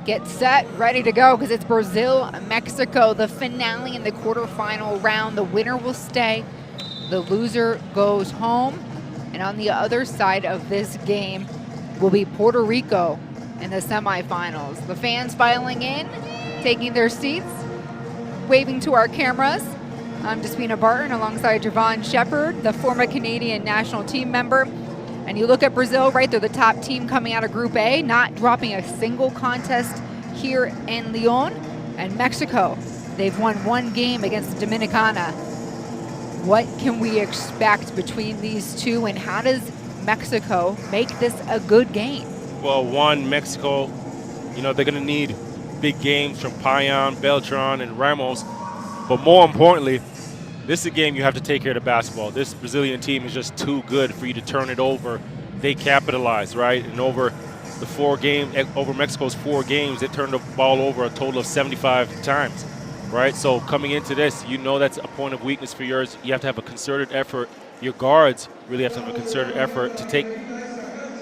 Get set, ready to go, because it's Brazil, Mexico, the finale in the quarterfinal round. The winner will stay, the loser goes home. And on the other side of this game will be Puerto Rico in the semifinals. The fans filing in, taking their seats, waving to our cameras. I'm Despina Barton alongside Javon Shepard, the former Canadian national team member. And you look at Brazil, right, they're the top team coming out of Group A, not dropping a single contest here in Lyon. And Mexico, they've won one game against the Dominicana. What can we expect between these two, and how does Mexico make this a good game? Well, one, Mexico, they're going to need big games from Payan, Beltran, and Ramos. But more importantly, this is a game you have to take care of the basketball. This Brazilian team is just too good for you to turn it over. They capitalized, right? And over Mexico's 4 games, they turned the ball over a total of 75 times, right? So coming into this, that's a point of weakness for yours. You have to have a concerted effort. Your guards really have to have a concerted effort to take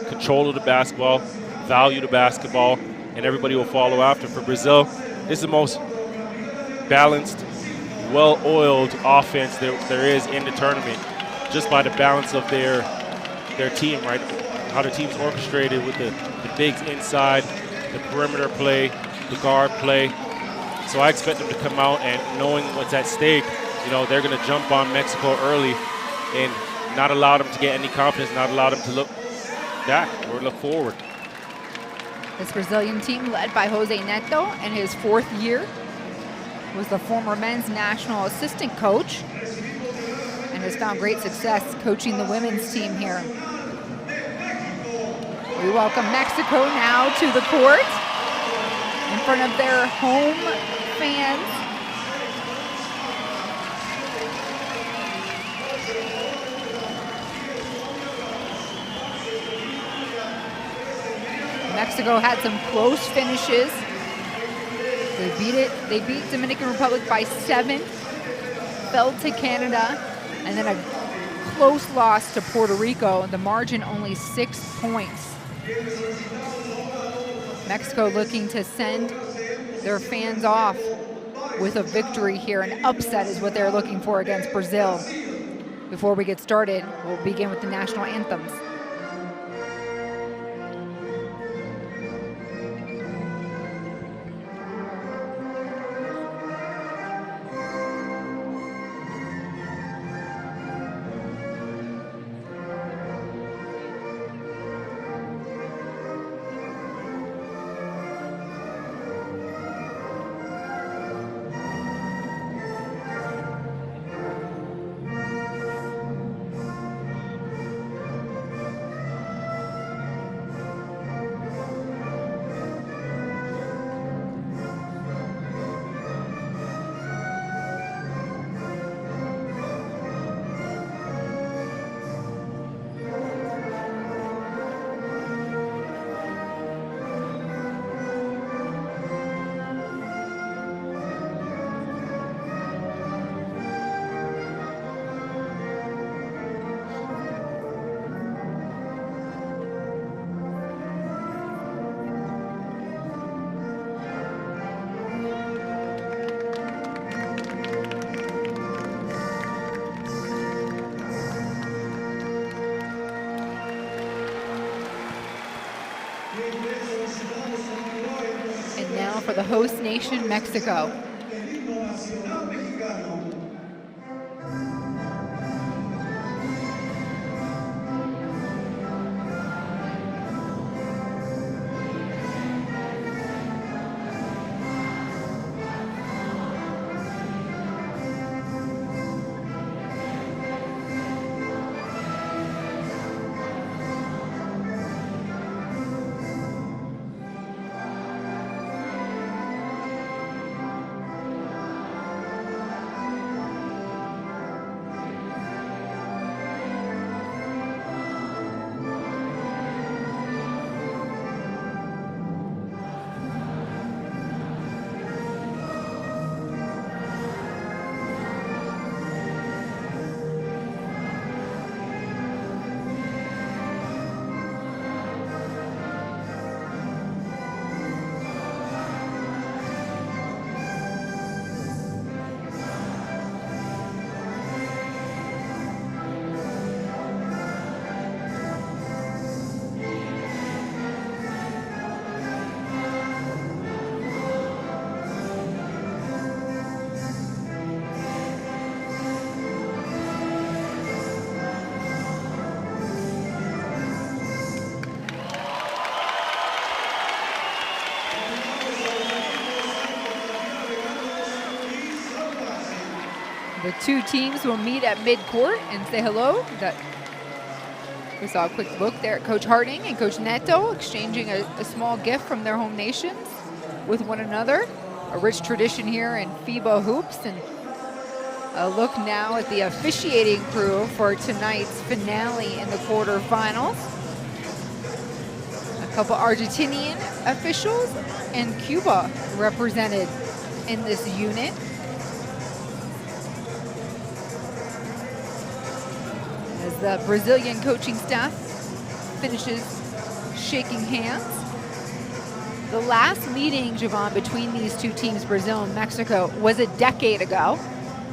control of the basketball, value the basketball, and everybody will follow after. For Brazil, this is the most balanced, well-oiled offense there is in the tournament, just by the balance of their team, right? How the team's orchestrated with the bigs inside, the perimeter play, the guard play. So I expect them to come out and knowing what's at stake, they're going to jump on Mexico early and not allow them to get any confidence, not allow them to look back or look forward. This Brazilian team, led by Jose Neto in his 4th year, was the former men's national assistant coach and has found great success coaching the women's team here. We welcome Mexico now to the court in front of their home fans. Mexico had some close finishes. They beat Dominican Republic by 7, fell to Canada, and then a close loss to Puerto Rico. The margin only 6 points. Mexico looking to send their fans off with a victory here. An upset is what they're looking for against Brazil. Before we get started, we'll begin with the national anthems. And now for the host nation, Mexico. The two teams will meet at mid-court and say hello. We saw a quick look there at Coach Harding and Coach Neto exchanging a small gift from their home nations with one another. A rich tradition here in FIBA hoops. And a look now at the officiating crew for tonight's finale in the quarterfinals. A couple Argentinian officials and Cuba represented in this unit. As the Brazilian coaching staff finishes shaking hands. The last meeting, Javon, between these two teams, Brazil and Mexico, was a decade ago,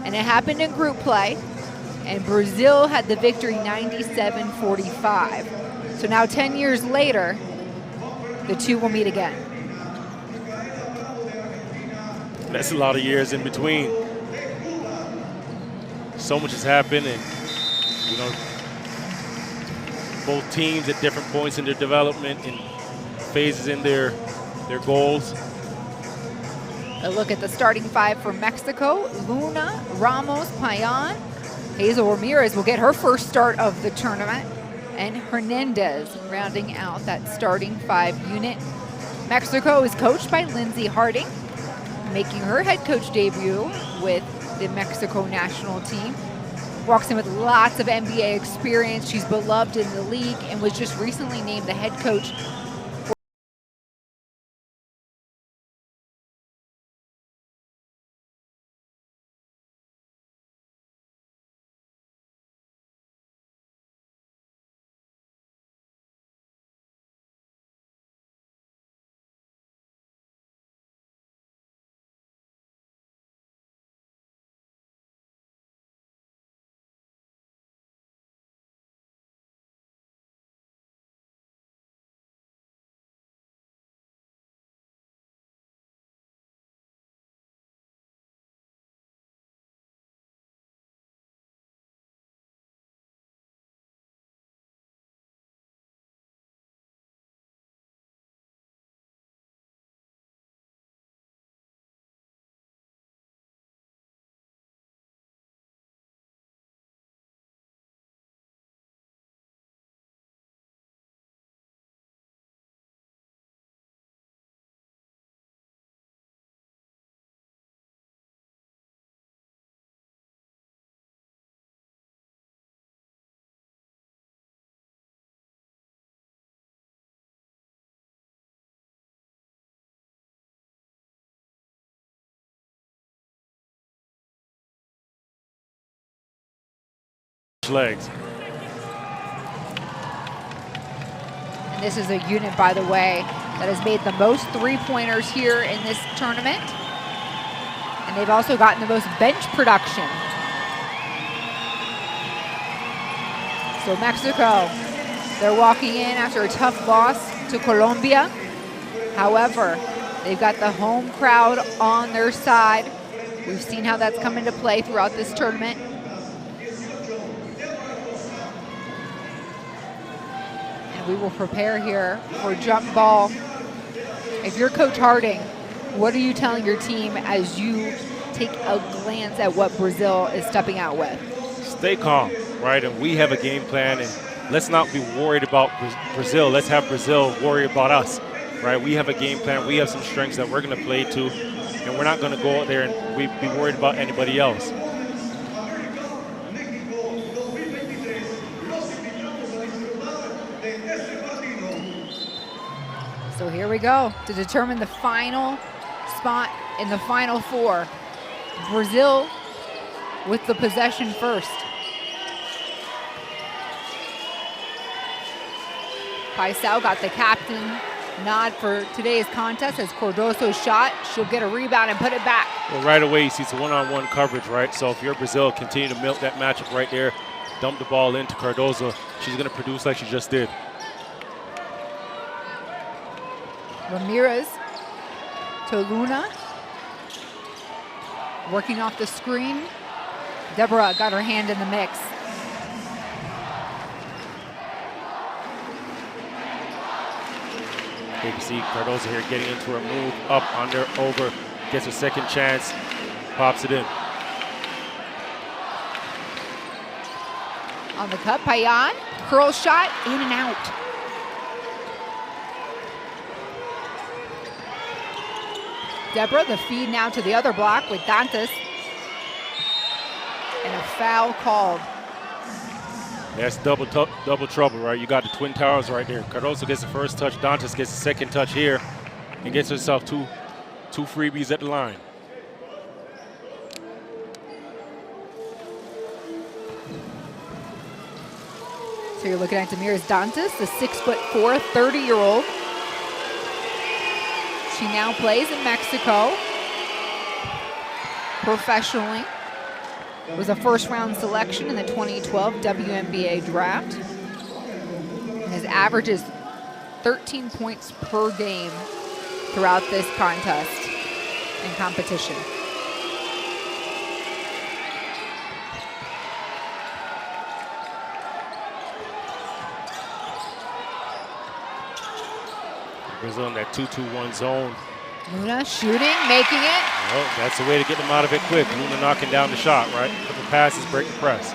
and it happened in group play, and Brazil had the victory 97-45. So now 10 years later, the two will meet again. That's a lot of years in between. So much has happened, and you know, both teams at different points in their development and phases in their goals. A look at the starting five for Mexico. Luna, Ramos, Payan. Hazel Ramirez will get her first start of the tournament. And Hernandez rounding out that starting five unit. Mexico is coached by Lindsay Harding, making her head coach debut with the Mexico national team. Walks in with lots of NBA experience. She's beloved in the league and was just recently named the head coach legs. And this is a unit, by the way, that has made the most three-pointers here in this tournament. And they've also gotten the most bench production. So Mexico, they're walking in after a tough loss to Colombia. However, they've got the home crowd on their side. We've seen how that's come into play throughout this tournament. We will prepare here for jump ball. If you're Coach Harding, what are you telling your team as you take a glance at what Brazil is stepping out with? Stay calm, right? And we have a game plan, and let's not be worried about Brazil. Let's have Brazil worry about us, right? We have a game plan. We have some strengths that we're going to play to, and we're not going to go out there and be worried about anybody else. So here we go to determine the final spot in the Final Four. Brazil with the possession first. Paisao got the captain nod for today's contest as Cardoso shot. She'll get a rebound and put it back. Well, right away, you see some one-on-one coverage, right? So if you're Brazil, continue to milk that matchup right there. Dump the ball into Cardoso. She's going to produce like she just did. Ramirez to Luna. Working off the screen. Deborah got her hand in the mix. You can see Cardoso here getting into her move, up, under, over, gets her second chance, pops it in. On the cut, Payan, curl shot, in and out. Deborah, the feed now to the other block with Dantas. And a foul called. That's double trouble, right? You got the Twin Towers right there. Cardoso gets the first touch, Dantas gets the second touch here, and gets herself two freebies at the line. So you're looking at Damiris Dantas, the 6'4", 30-year-old. She now plays in Mexico professionally. Was a first-round selection in the 2012 WNBA draft. And his average is 13 points per game throughout this contest and competition. Brazil in that 2-2-1 zone. Luna shooting, making it. Well, that's the way to get them out of it quick. Luna knocking down the shot, right? Couple passes, break the press.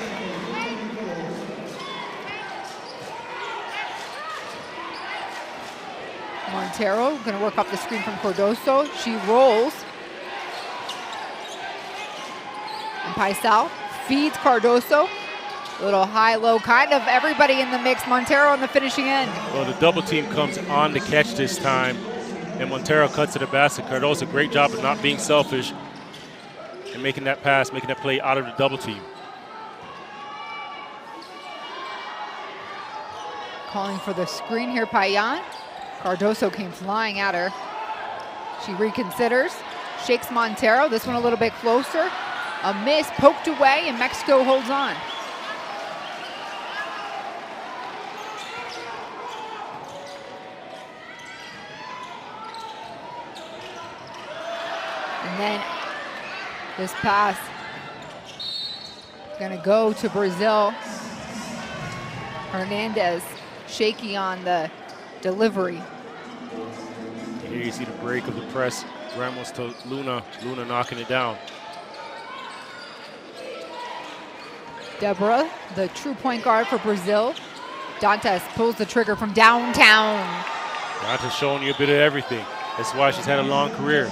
Montero going to work off the screen from Cardoso. She rolls. And Paisal feeds Cardoso. A little high-low, kind of everybody in the mix. Montero on the finishing end. Well, the double team comes on the catch this time, and Montero cuts to the basket. Cardoso, great job of not being selfish and making that pass, making that play out of the double team. Calling for the screen here, Payan. Cardoso came flying at her. She reconsiders, shakes Montero. This one a little bit closer. A miss, poked away, and Mexico holds on. And then this pass gonna go to Brazil. Hernandez shaky on the delivery. Here you see the break of the press. Ramos to Luna. Luna knocking it down. Deborah, the true point guard for Brazil. Dantas pulls the trigger from downtown. Dantas showing you a bit of everything. That's why she's had a long career.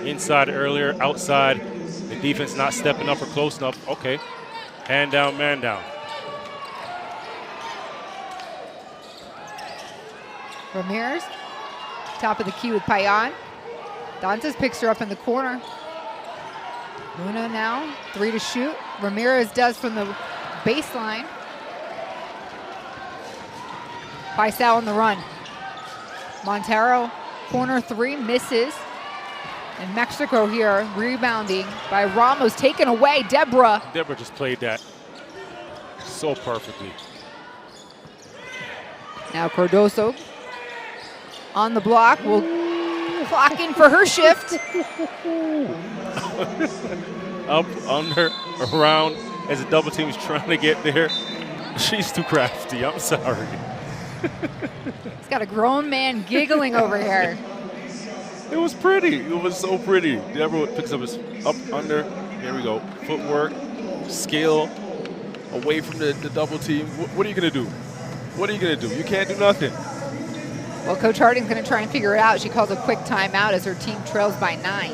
Inside earlier, outside. The defense not stepping up or close enough. Okay. Hand down, man down. Ramirez, top of the key with Payan. Dantas picks her up in the corner. Luna now, 3 to shoot. Ramirez does from the baseline. Paisal on the run. Montero, corner 3, misses. And Mexico here rebounding by Ramos, taken away. Deborah just played that so perfectly. Now Cardoso on the block, will clock in for her shift. Up, under, around, as the double team is trying to get there. She's too crafty, I'm sorry. He's got a grown man giggling over here. It was pretty, it was so pretty. Deborah picks up his up, under, there we go. Footwork, skill, away from the double team. What are you gonna do? What are you gonna do? You can't do nothing. Well, Coach Harding's going to try and figure it out. She calls a quick timeout as her team trails by 9.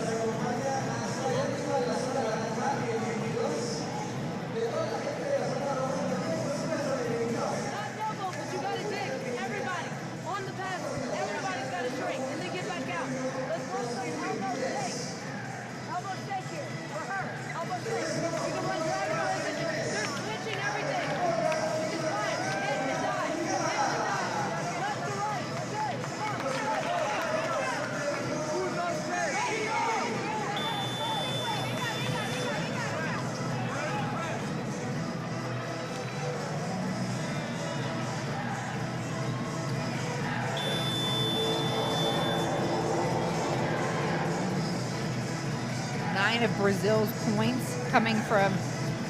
Of Brazil's points coming from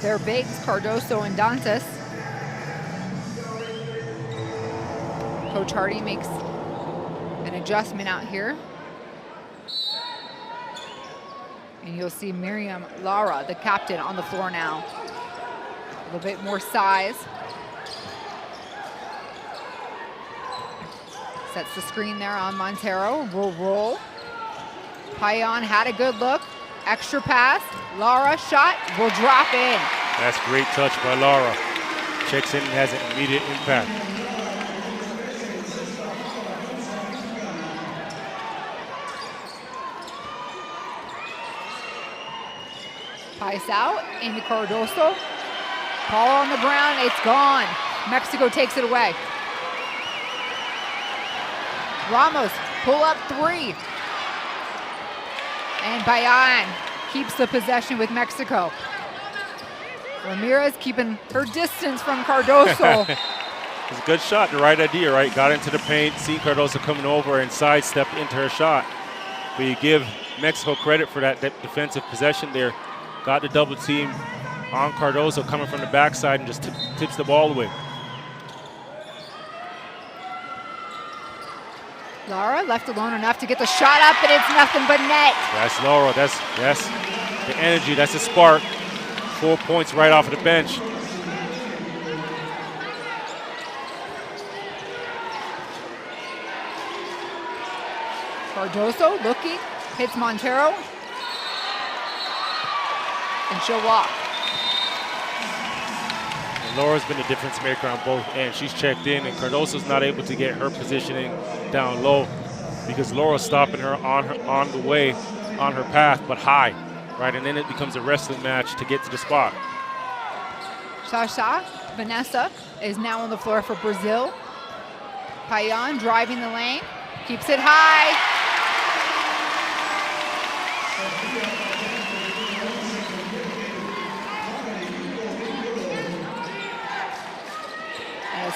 their bigs, Cardoso and Dantas. Coach Hardy makes an adjustment out here. And you'll see Miriam Lara, the captain, on the floor now. little bit more size. Sets the screen there on Montero. Roll. Payan had a good look. Extra pass. Lara shot will drop in. That's great touch by Lara. Checks in and has an immediate impact. Paisao, Amy Cardoso. Ball on the ground, it's gone. Mexico takes it away. Ramos, pull up 3. And Bayan keeps the possession with Mexico. Ramirez keeping her distance from Cardoso. It's a good shot, the right idea, right? Got into the paint, seen Cardoso coming over and sidestepped into her shot. But you give Mexico credit for that defensive possession there. Got the double team on Cardoso coming from the backside and just tips the ball away. Lara left alone enough to get the shot up, and it's nothing but net. That's Lara. That's the energy. That's the spark. 4 points right off of the bench. Cardoso looking, hits Montero, and she'll walk. And Laura's been a difference maker on both ends. She's checked in, and Cardoso's not able to get her positioning down low because Laura's stopping her on the way, on her path, but high, right? And then it becomes a wrestling match to get to the spot. Sasha Vanessa is now on the floor for Brazil. Payan driving the lane, keeps it high. A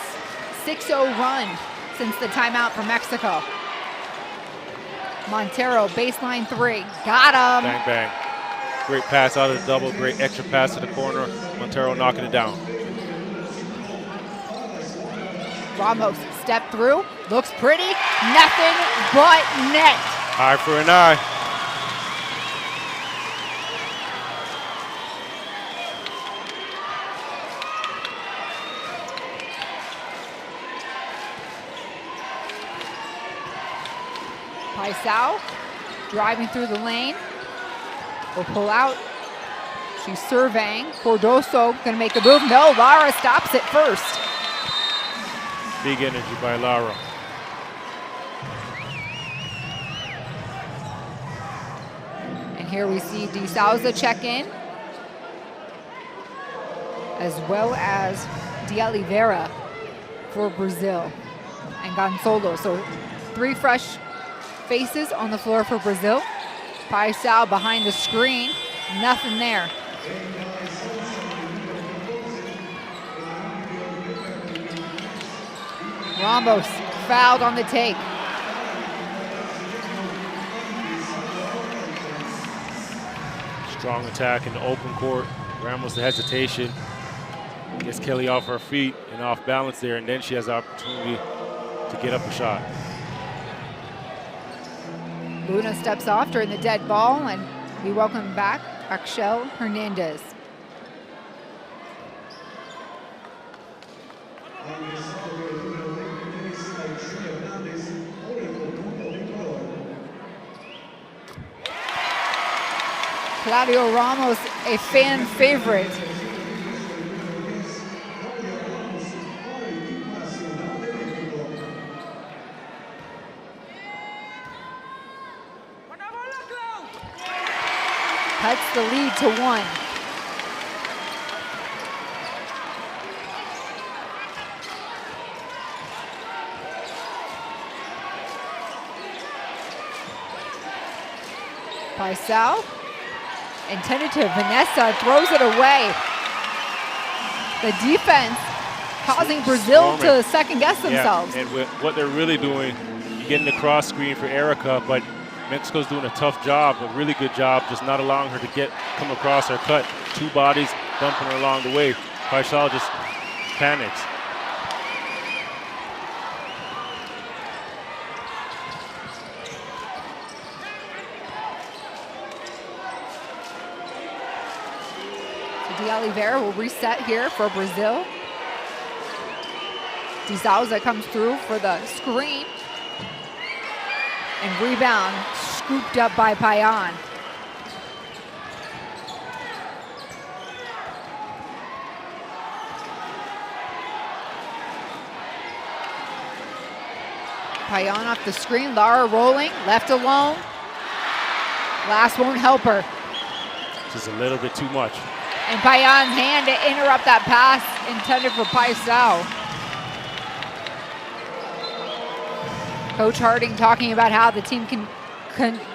6-0 run since the timeout for Mexico. Montero, baseline 3, got him. Bang, bang. Great pass out of the double, great extra pass to the corner. Montero knocking it down. Ramos, step through, looks pretty, nothing but net. Eye for an eye. Paisao driving through the lane. Will pull out. She's surveying. Cardoso gonna make a move. No, Lara stops it first. Big energy by Lara. And here we see De Souza check in, as well as De Oliveira for Brazil and Gonzalo. So 3 fresh faces on the floor for Brazil. Paisao behind the screen, nothing there. Ramos fouled on the take. Strong attack in the open court. Ramos the hesitation. Gets Kelly off her feet and off balance there, and then she has the opportunity to get up a shot. Luna steps off during the dead ball, and we welcome back Axel Hernandez. Claudio Ramos, a fan favorite. Cuts the lead to 1. Paisao, and tentative, Vanessa throws it away. The defense causing Brazil to second guess themselves. Yeah, and what they're really doing, you're getting the cross screen for Erica, but Mexico's doing a tough job, a really good job, just not allowing her to come across her cut. 2 bodies dumping her along the way. Paisao just panics. De Oliveira will reset here for Brazil. De Souza comes through for the screen. And rebound scooped up by Payan. Payan off the screen, Lara rolling, left alone. Last won't help her. Just a little bit too much. And Payan's hand to interrupt that pass intended for Paisao. Coach Harding talking about how the team can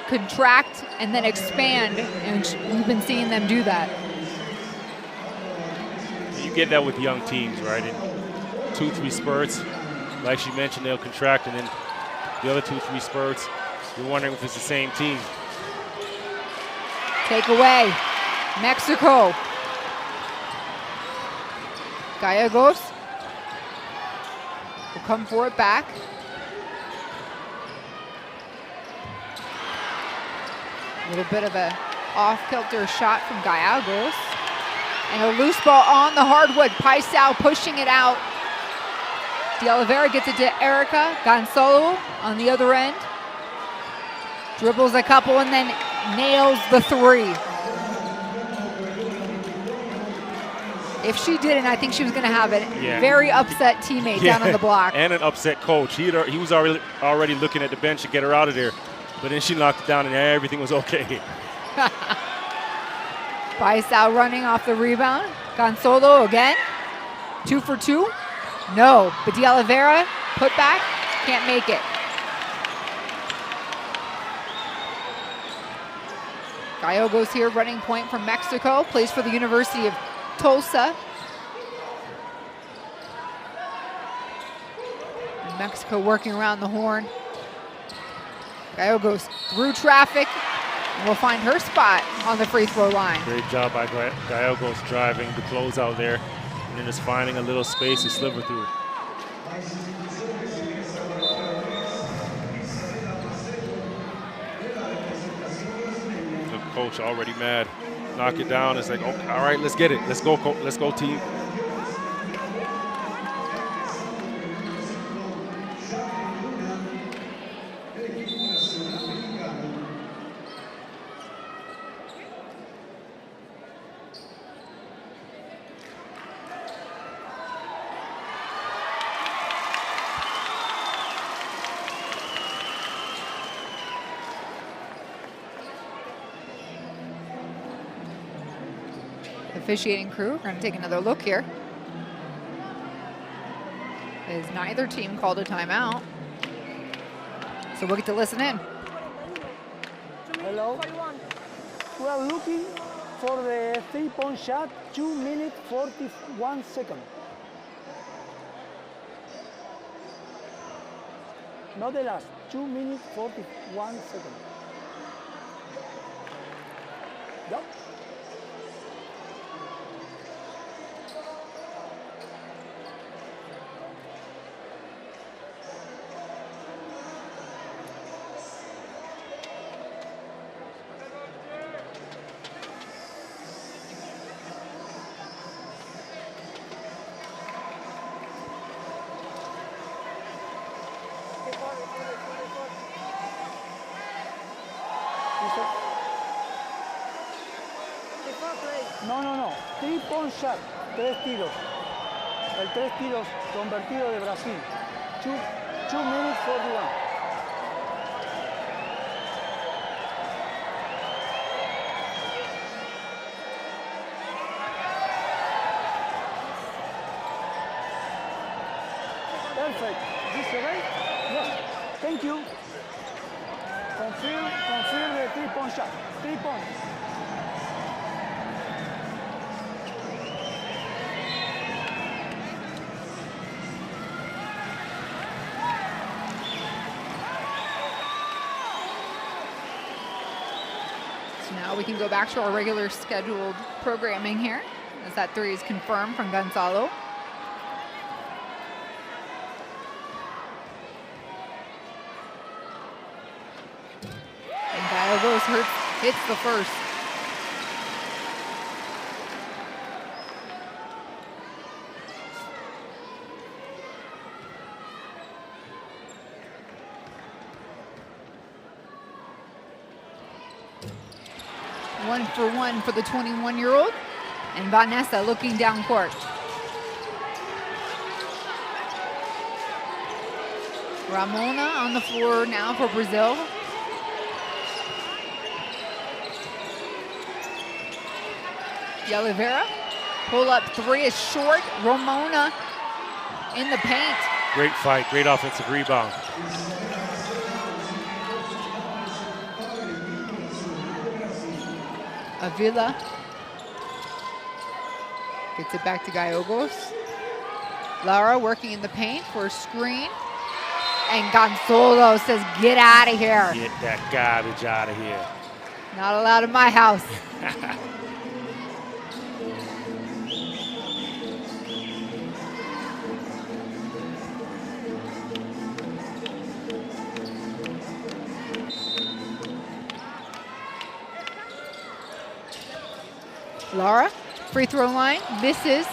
contract and then expand, and we've been seeing them do that. You get that with young teams, right? In 2-3 spurts, like she mentioned, they'll contract, and then the other 2-3 spurts, you're wondering if it's the same team. Take away, Mexico. Gallegos will come for it back. A little bit of a off-kilter shot from Gallegos. And a loose ball on the hardwood. Paisao pushing it out. De Oliveira gets it to Erica. Gonzalo on the other end. Dribbles a couple and then nails the three. If she didn't, I think she was going to have a very upset teammate down on the block. And an upset coach. He was already looking at the bench to get her out of there. But then she knocked it down and everything was okay. Paisao running off the rebound. Gonzalo again. 2 for 2. No, but De Oliveira put back, can't make it. Gallegos here, running point from Mexico, plays for the University of Tulsa. And Mexico working around the horn. Gallegos through traffic and will find her spot on the free throw line. Great job by Gallegos driving the closeout there and then just finding a little space to sliver through. The coach already mad. Knock it down. It's like, okay, all right, let's get it. Let's go, let's go, team. Officiating crew, we're going to take another look here. As neither team called a timeout. So we'll get to listen in. Hello. We are looking for the three-point shot, 2 minutes 41 seconds. Not the last, 2 minutes 41 seconds. Yep. No. 3-point shot, 3 tiros. El 3 tiros convertido de Brasil. 2 minutes 41. Perfect. This right? Yes. Thank you. Confirm the 3-point shot. 3 points. Now we can go back to our regular scheduled programming here, as that 3 is confirmed from Gonzalo. And Gallegos hits the first. 1-for-1 for the 21-year-old. And Vanessa looking down court. Ramona on the floor now for Brazil. De Oliveira, pull up three is short. Ramona in the paint. Great fight, great offensive rebound. Avila gets it back to Gallegos. Lara working in the paint for a screen. And Gonzalo says, get out of here. Get that garbage out of here. Not allowed in my house. Lara, free throw line, misses.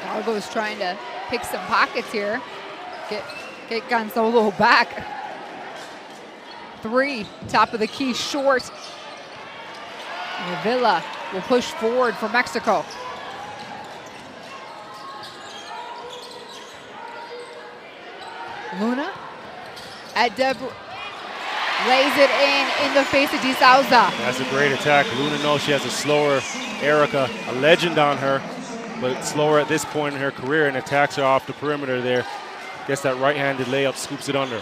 Gallegos trying to pick some pockets here. Get Gonzalo back. Three, top of the key, short. And Avila will push forward for Mexico. Luna at Deborah, lays it in the face of De Souza. That's a great attack. Luna knows she has a slower Erica, a legend on her, but slower at this point in her career, and attacks her off the perimeter there. Gets that right-handed layup, scoops it under.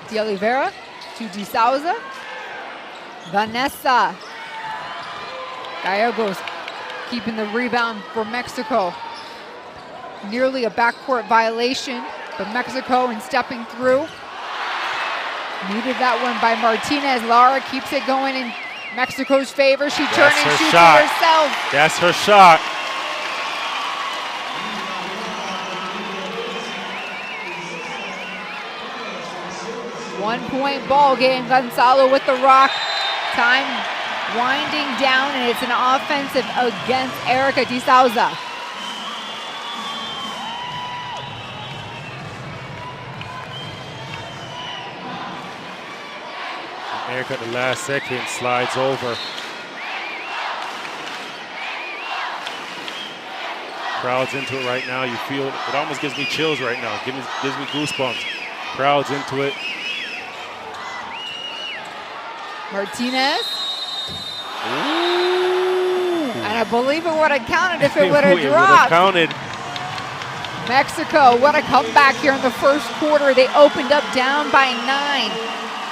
De Oliveira to De Souza. Vanessa. Gallegos keeping the rebound for Mexico. Nearly a backcourt violation, but Mexico in stepping through. Needed that one by Martinez. Lara keeps it going in Mexico's favor. She turns and shoots it herself. That's her shot. One-point ball game. Gonzalo with the rock. Time winding down, and it's an offensive against Erica De Souza. Erica at the last second slides over. Crowd's into it right now. You feel it. It almost gives me chills right now. Gives me goosebumps. Crowd's into it. Martinez. Ooh. And I believe it would have counted if it would have dropped. It would have counted. Mexico, what a comeback here in the first quarter. They opened up down by 9.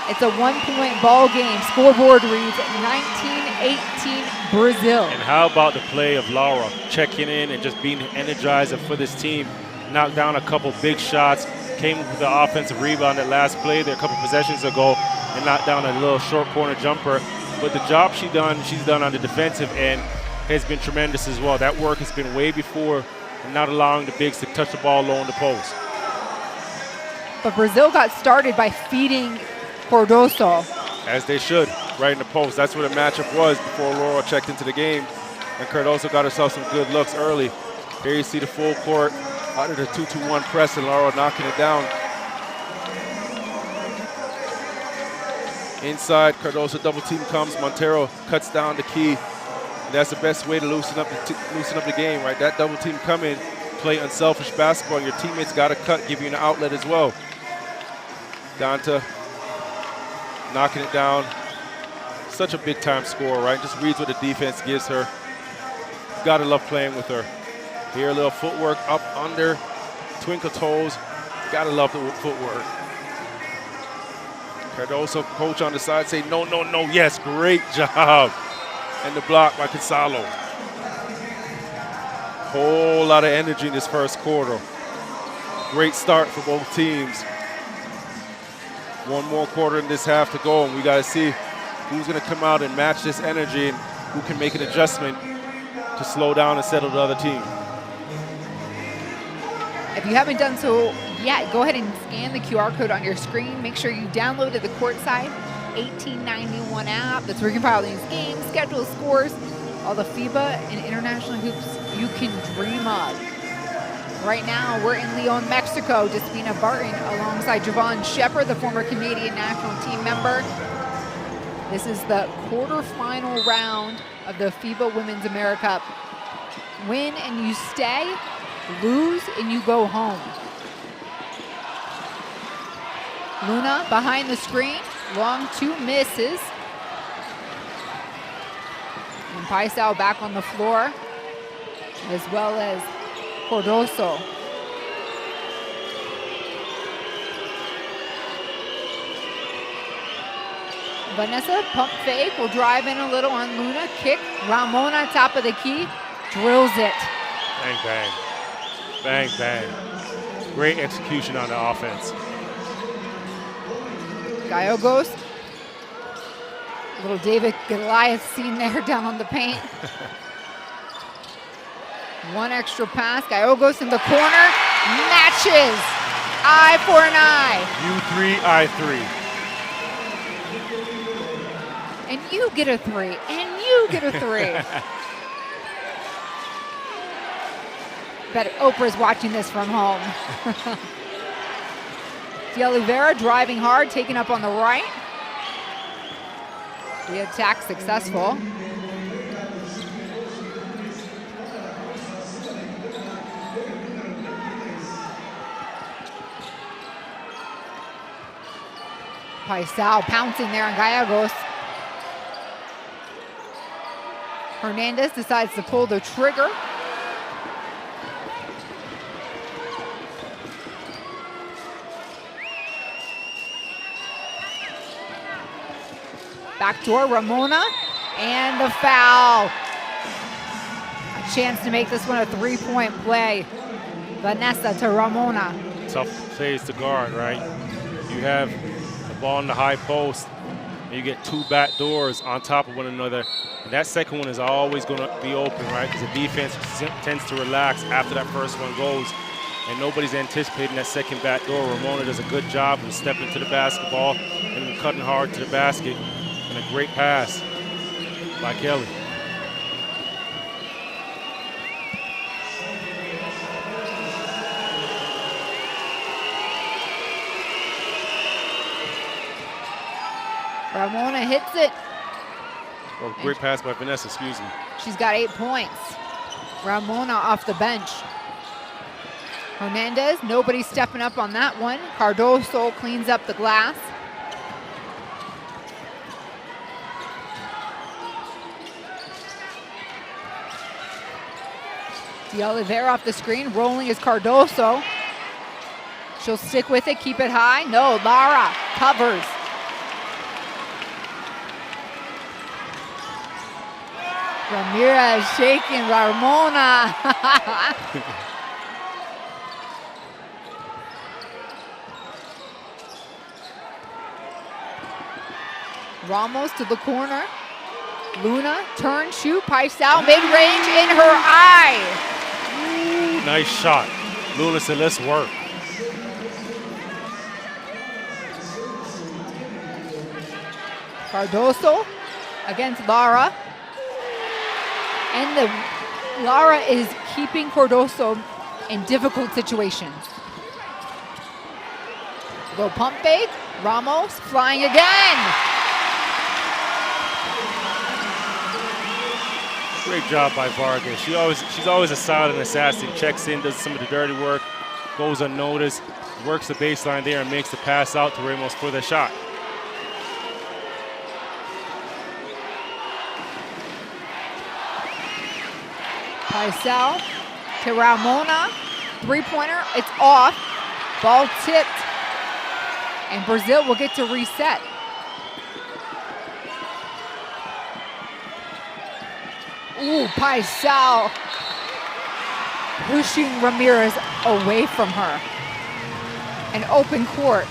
It's a one-point ball game. Scoreboard reads 19-18 Brazil. And how about the play of Laura checking in and just being energized for this team? Knocked down a couple big shots, came with the offensive rebound that last play there a couple possessions ago, and knocked down a little short corner jumper. But the job she's done on the defensive end has been tremendous as well. That work has been way before, and not allowing the bigs to touch the ball low in the post. But Brazil got started by feeding Cardoso. As they should, right in the post. That's what the matchup was before Laura checked into the game. And Cardoso got herself some good looks early. Here you see the full court out of the 2-2-1 press, and Laura knocking it down. Inside, Cardoso double team comes. Montero cuts down the key. And that's the best way to loosen up the game, right? That double team come in, play unselfish basketball. Your teammates got to cut, give you an outlet as well. Danta knocking it down. Such a big time scorer, right? Just reads what the defense gives her. Gotta love playing with her. Here, a little footwork up, under, twinkle toes. Gotta love the footwork. Cardoso, coach on the side, say no, no, no. Yes, great job. And the block by Gonzalo. Whole lot of energy in this first quarter. Great start for both teams. One more quarter in this half to go, and we got to see who's going to come out and match this energy and who can make an adjustment to slow down and settle the other team. If you haven't done so yet, go ahead and scan the QR code on your screen. Make sure you downloaded the Courtside 1891 app. That's where you can follow these games, schedule, scores, all the FIBA and international hoops you can dream of. Right now, we're in Leon, Mexico. Despina Barton alongside Javon Shepard, the former Canadian national team member. This is the quarterfinal round of the FIBA Women's AmeriCup. Win and you stay, lose and you go home. Luna behind the screen, long 2 misses. And Paisao back on the floor, as well as Cardoso. Vanessa, pump fake, will drive in a little on Luna, kick, Ramona, top of the key, drills it. Bang, bang. Bang, bang. Great execution on the offense. Gallegos, little David Goliath scene there down on the paint. One extra pass, Gallegos in the corner, matches. Eye for an eye. You 3, I 3. And you get a 3, and you get a 3. Bet Oprah's watching this from home. De Oliveira driving hard, taken up on the right. The attack successful. Paisao pouncing there on Gallegos. Hernandez decides to pull the trigger. Backdoor Ramona, and the foul. A chance to make this one a 3-point play. Vanessa to Ramona. Tough plays to guard, right? You have the ball in the high post, and you get 2 back doors on top of one another. And that second one is always going to be open, right? Because the defense tends to relax after that first one goes. And nobody's anticipating that second back door. Ramona does a good job of stepping to the basketball and cutting hard to the basket. And a great pass by Kelly. Ramona hits it. Oh, great pass by Vanessa, excuse me. She's got 8 points. Ramona off the bench. Hernandez, nobody stepping up on that one. Cardoso cleans up the glass. De Oliveira off the screen, rolling is Cardoso. She'll stick with it, keep it high. No, Lara covers. Ramirez shaking Ramona. Ramos to the corner. Luna, turn, shoot, Paisao, mid-range in her eye. Ooh, nice shot. Luna said, let's work. Cardoso against Lara. And Lara is keeping Cardoso in difficult situations. Little pump fake, Ramos flying again. Great job by Vargas. She's always a silent assassin. Checks in, does some of the dirty work, goes unnoticed, works the baseline there and makes the pass out to Ramos for the shot. Paisao to Ramona. 3-pointer, it's off. Ball tipped. And Brazil will get to reset. Ooh, Paisao pushing Ramirez away from her. An open court.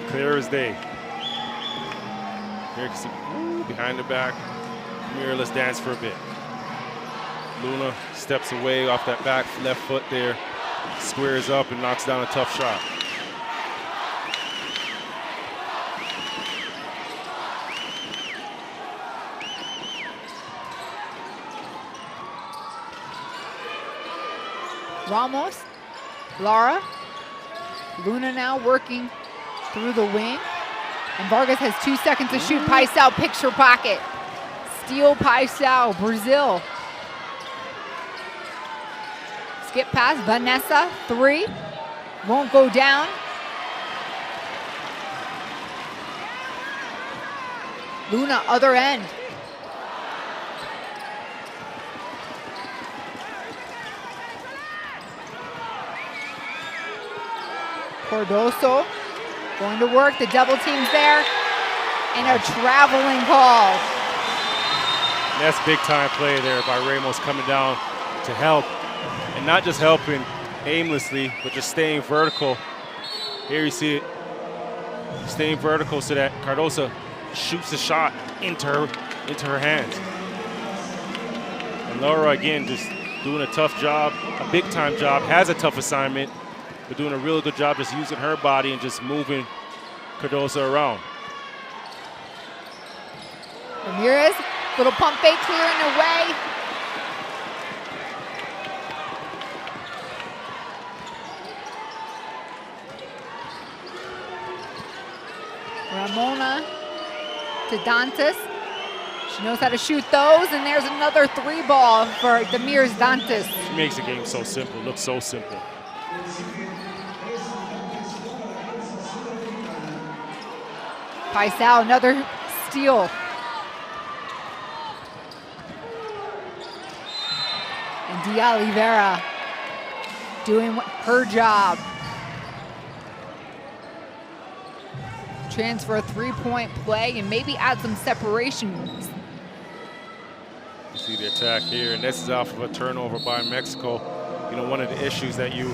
Clear as day. Here, behind the back. Ramirez, let's dance for a bit. Luna steps away off that back left foot there, squares up and knocks down a tough shot. Ramos, Lara. Luna now working through the wing. And Vargas has 2 seconds to shoot. Paisao picture pocket. Steal Paisao, Brazil. Skip pass, Vanessa, 3. Won't go down. Luna, other end. Cardoso going to work, the double team's there, and a traveling call. That's big time play there by Ramos coming down to help. And not just helping aimlessly, but just staying vertical. Here you see it, staying vertical so that Cardoso shoots the shot into her hands. And Laura, again, just doing a tough job, a big time job, has a tough assignment, but doing a really good job just using her body and just moving Cardoso around. Ramirez, little pump fake clearing away. Ramona to Dantas. She knows how to shoot those, and there's another 3 ball for Demirs Dantas. She makes the game so simple, looks so simple. Paisao, another steal. And De Oliveira doing her job. Transfer a 3-point play and maybe add some separation. You see the attack here, and this is off of a turnover by Mexico. You know, one of the issues that you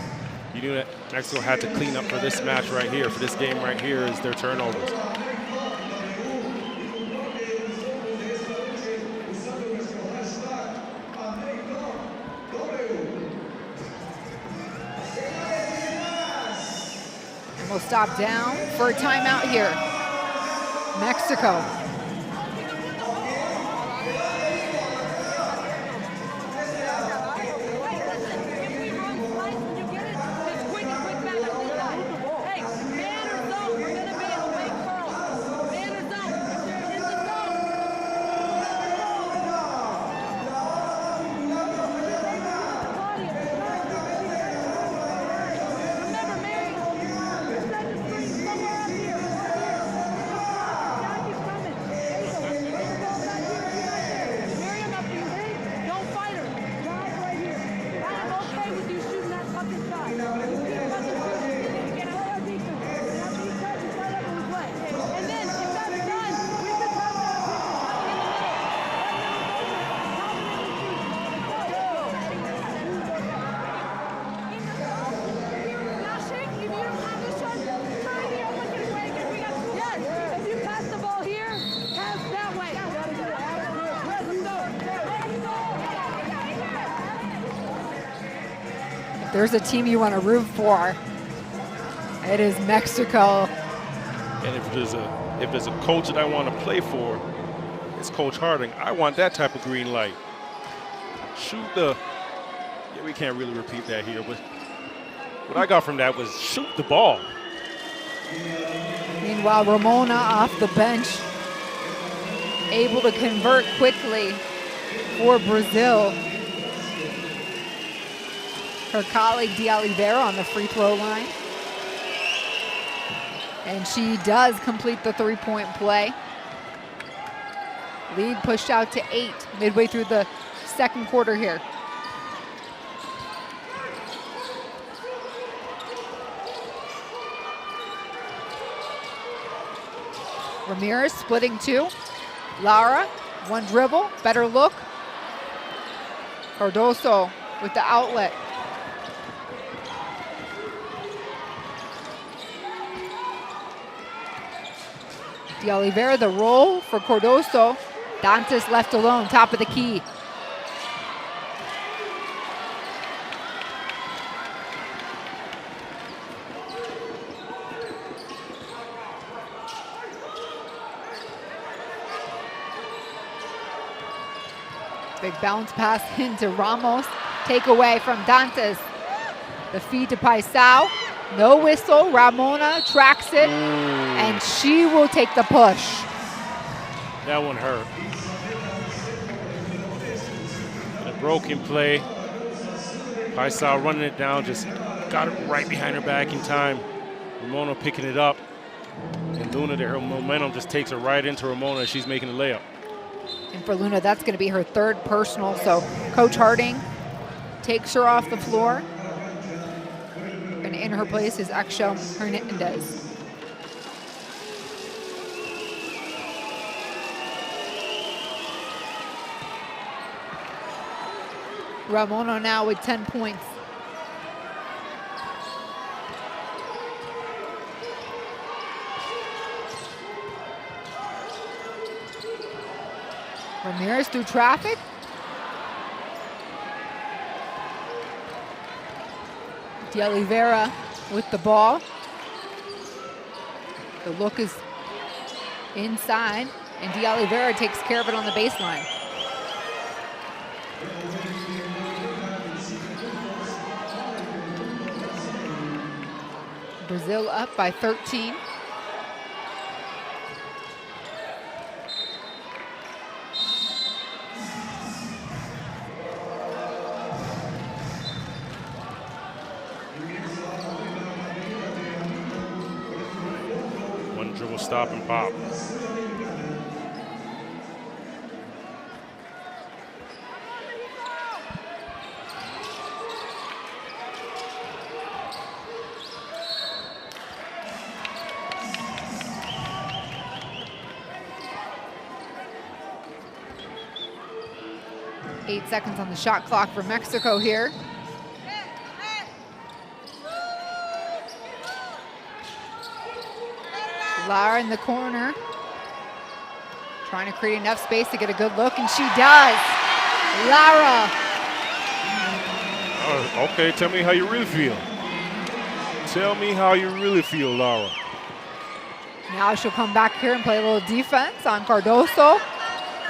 knew that Mexico had to clean up for this match right here, for this game right here, is their turnovers. And we'll stop down for a timeout here. Mexico. There's a team you want to root for. It is Mexico. And if there's a coach that I want to play for, it's Coach Harding. I want that type of green light. Shoot the, yeah, we can't really repeat that here, but what I got from that was shoot the ball. Meanwhile, Ramona off the bench, able to convert quickly for Brazil. Her colleague De Oliveira on the free throw line. And she does complete the 3-point play. Lead pushed out to 8 midway through the second quarter here. Ramirez splitting 2. Lara, 1 dribble, better look. Cardoso with the outlet. De Oliveira, the roll for Cardoso. Dantas left alone, top of the key. Big bounce pass into Ramos. Takeaway from Dantas. The feed to Paisao. No whistle. Ramona tracks it, and she will take the push. That one hurt. A broken play. Paisao running it down, just got it right behind her back in time. Ramona picking it up. And Luna, her momentum just takes her right into Ramona as she's making the layup. And for Luna, that's going to be her third personal. So Coach Harding takes her off the floor. And in her place is Axel Hernandez. Ramona now with 10 points. Ramirez through traffic. De Oliveira with the ball. The look is inside, and De Oliveira takes care of it on the baseline. Brazil up by 13. One dribble stop and pop. Eight seconds on the shot clock for Mexico here. Lara in the corner, trying to create enough space to get a good look, and she does. Lara. Okay, tell me how you really feel. Tell me how you really feel, Lara. Now she'll come back here and play a little defense on Cardoso,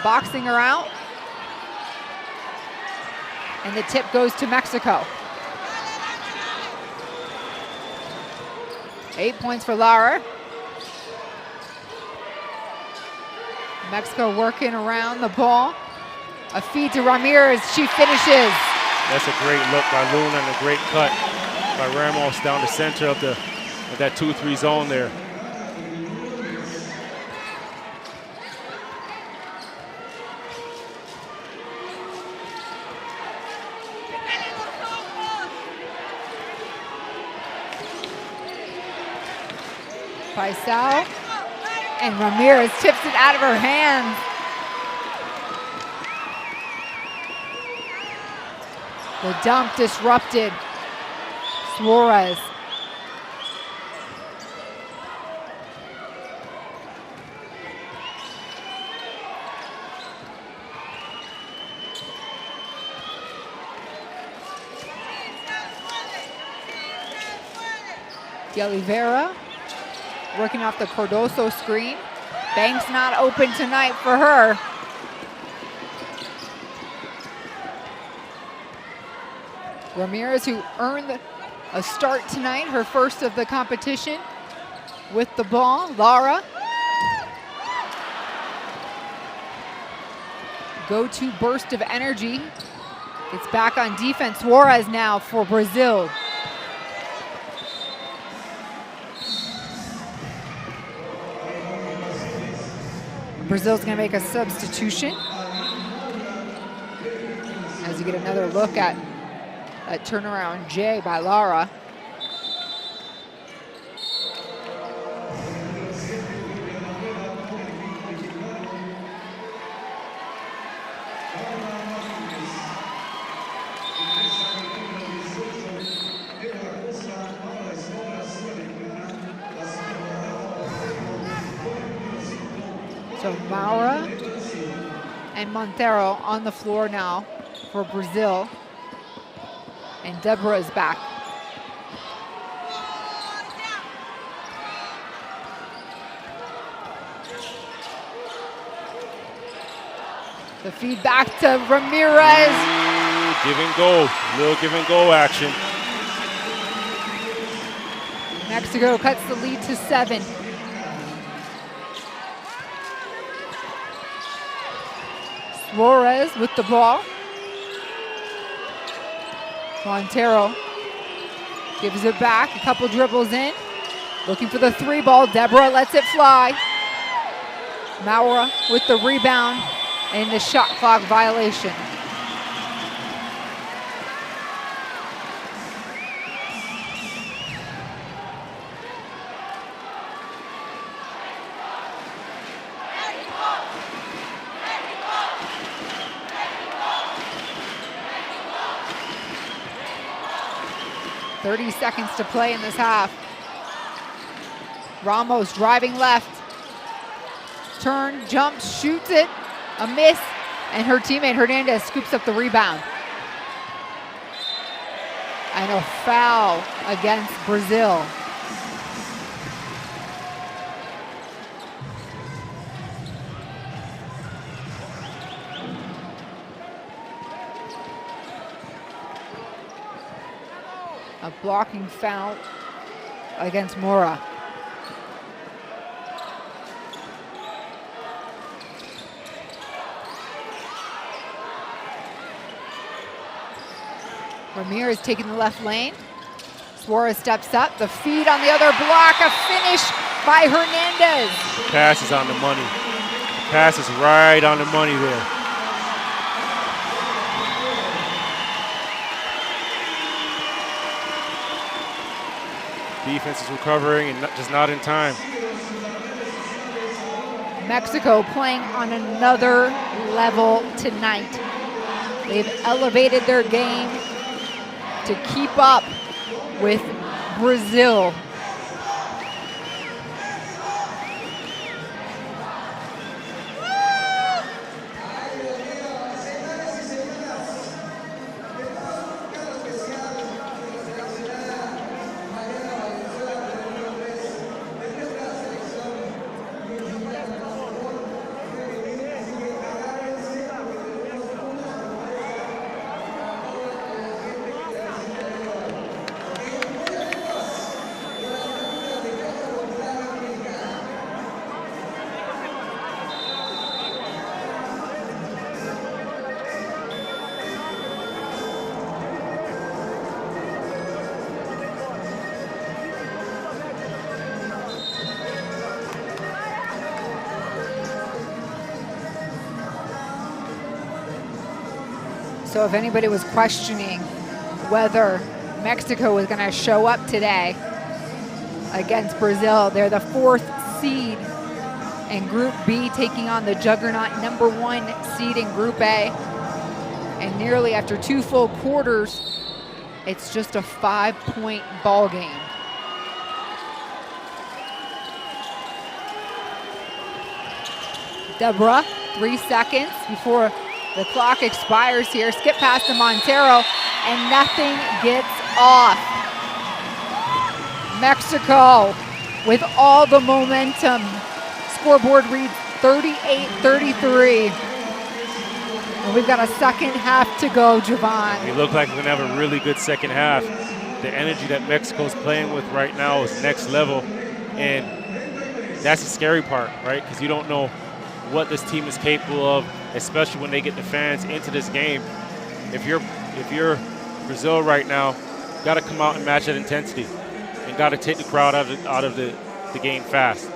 boxing her out. And the tip goes to Mexico. 8 points for Lara. Mexico working around the ball. A feed to Ramirez, she finishes. That's a great look by Luna and a great cut by Ramos down the center of that 2-3 zone there. Paisao, and Ramirez tips it out of her hands. The dump disrupted Suarez. De Oliveira working off the Cardoso screen. Banks not open tonight for her. Ramirez, who earned a start tonight, her first of the competition, with the ball. Lara. Go-to burst of energy. It's back on defense. Suarez now for Brazil. Brazil's gonna make a substitution as you get another look at that turnaround J by Lara. So Maura and Montero on the floor now for Brazil. And Deborah is back. The feed back to Ramirez. Give and go, little give and go action. Mexico cuts the lead to 7. Suarez with the ball. Montero gives it back, a couple dribbles in. Looking for the 3 ball, Deborah lets it fly. Maura with the rebound and the shot clock violation. Seconds to play in this half. Ramos driving left. Turn, jumps, shoots it. A miss, and her teammate Hernandez scoops up the rebound. And a foul against Brazil. A blocking foul against Mora. Ramirez taking the left lane. Suarez steps up, the feed on the other block, a finish by Hernandez. The pass is on the money. The pass is right on the money there. Defense is recovering and just not in time. Mexico playing on another level tonight. They've elevated their game to keep up with Brazil. So if anybody was questioning whether Mexico was going to show up today against Brazil, they're the 4th seed in Group B, taking on the juggernaut #1 seed in Group A. And nearly after 2 full quarters, it's just a 5-point ball game. Deborah, 3 seconds before the clock expires here. Skip pass to Montero, and nothing gets off. Mexico with all the momentum. Scoreboard reads 38-33. And we've got a second half to go, Javon. We look like we're gonna have a really good second half. The energy that Mexico's playing with right now is next level. And that's the scary part, right? Because you don't know what this team is capable of, especially when they get the fans into this game. If you're Brazil right now, got to come out and match that intensity, and got to take the crowd out of the game fast.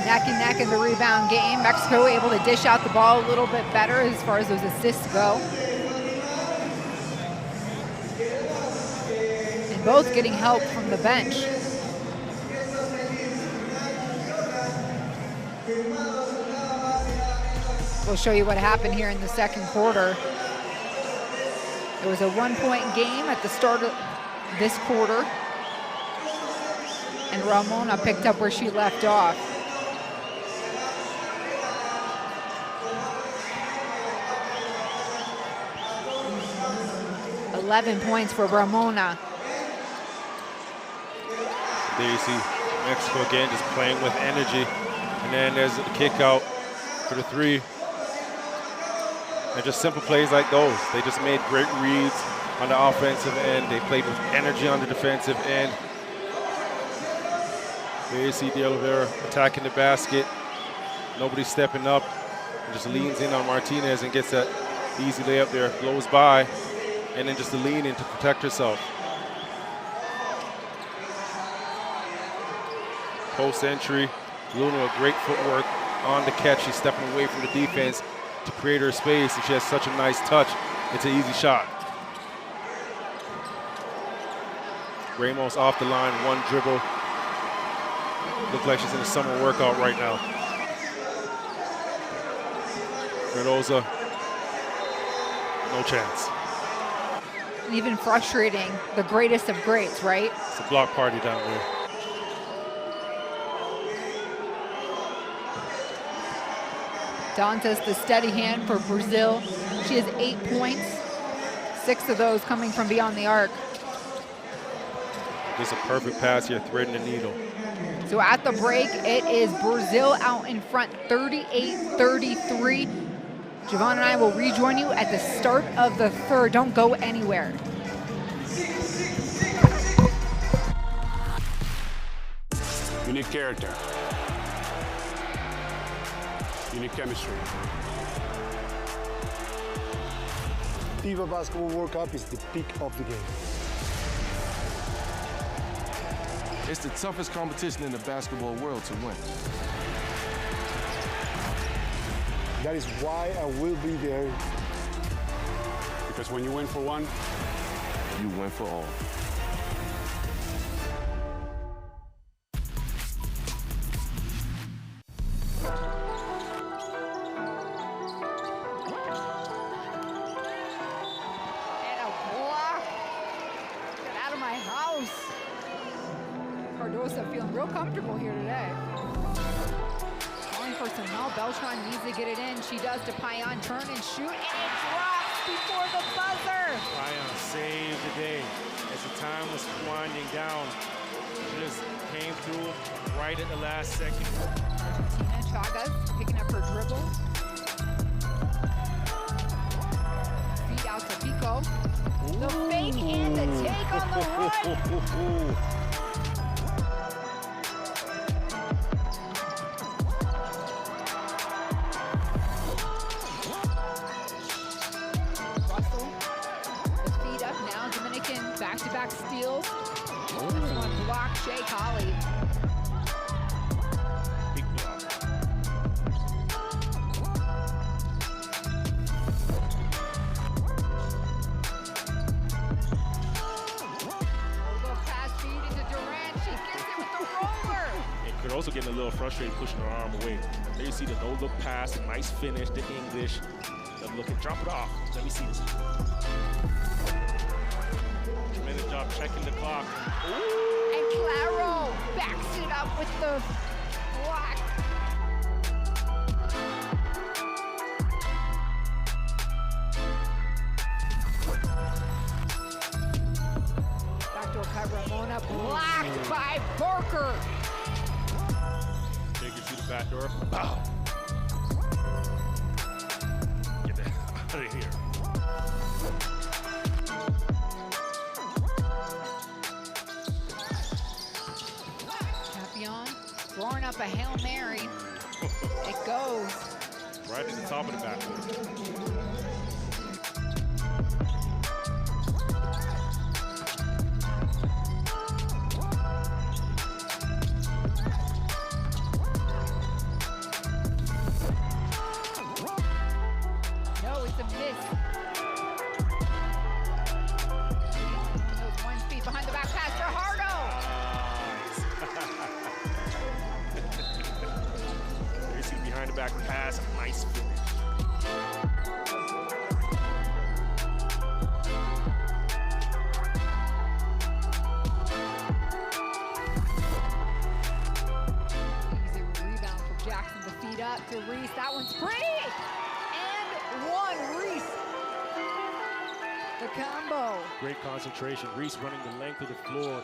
Neck and neck in the rebound game. Mexico able to dish out the ball a little bit better as far as those assists go. And both getting help from the bench. We'll show you what happened here in the second quarter. It was a 1-point game at the start of this quarter, and Ramona picked up where she left off. $11 points for Ramona. There you see Mexico again just playing with energy. And then there's a kick out for the 3. And just simple plays like those. They just made great reads, on the offensive end. They played with energy on the defensive end. There you see De Oliveira attacking the basket. Nobody stepping up. Just leans in on Martinez and gets that easy layup there, blows by, and then just to lean in to protect herself. Post entry, Luna with great footwork on the catch. She's stepping away from the defense to create her space, and she has such a nice touch. It's an easy shot. Ramos off the line, one dribble. Looks like she's in a summer workout right now. Mendoza, no chance. And even frustrating, the greatest of greats, right? It's a block party down there. Dantas, the steady hand for Brazil. She has 8 points, 6 of those coming from beyond the arc. Just a perfect pass here, threading the needle. So at the break, it is Brazil out in front, 38-33. Javon and I will rejoin you at the start of the third. Don't go anywhere. Unique character. Unique chemistry. FIBA Basketball World Cup is the peak of the game. It's the toughest competition in the basketball world to win. That is why I will be there. Because when you win for one, You win for all. And a block. Get out of my house. Cardosa feeling real comfortable here today. Calling for some help. Beltran needs to get it in. She does to Payan. Turn and shoot. And it drops before the buzzer. Payan saved the day as the time was winding down. She just came through right at the last second. Argentina Chagas picking up her dribble. Feed out to Pico. The fake and the take on the run. Russell, the feed up now. Dominican back-to-back steals. This one blocked. Shea Colley. Big block. Little pass feed into Durant. She gets it with the roller. And could also get a little frustrated pushing her arm away. There you see the no-look pass, nice finish, the English. The look and drop it off. Let me see this. Tremendous job checking the clock. And Claro backs it up with the block. Backdoor cut, Ramona blocked by Parker. Take it to the back door. Bow. Get that out of here. Papillon throwing up a Hail Mary. It goes. Right at the top of the backboard. No, it's a miss. Those 1 feet behind the back pass for Hardo. There you see behind the back pass, nice finish. Easy rebound for Jackson to feed up to Reese. That one's pretty. And 1, Reese. The combo. Great concentration. Reese running the length of the floor.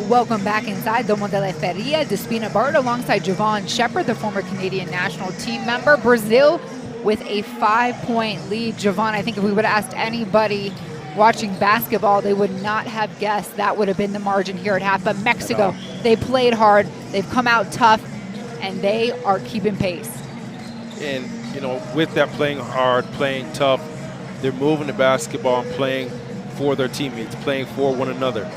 Welcome back inside Domo de la Feria. Despina Bart alongside Javon Shepard, the former Canadian national team member. Brazil with a 5-point lead. Javon, I think if we would have asked anybody watching basketball, they would not have guessed that would have been the margin here at half. But Mexico, they played hard. They've come out tough, and they are keeping pace. And, you know, with that playing hard, playing tough, they're moving the basketball and playing for their teammates, playing for one another.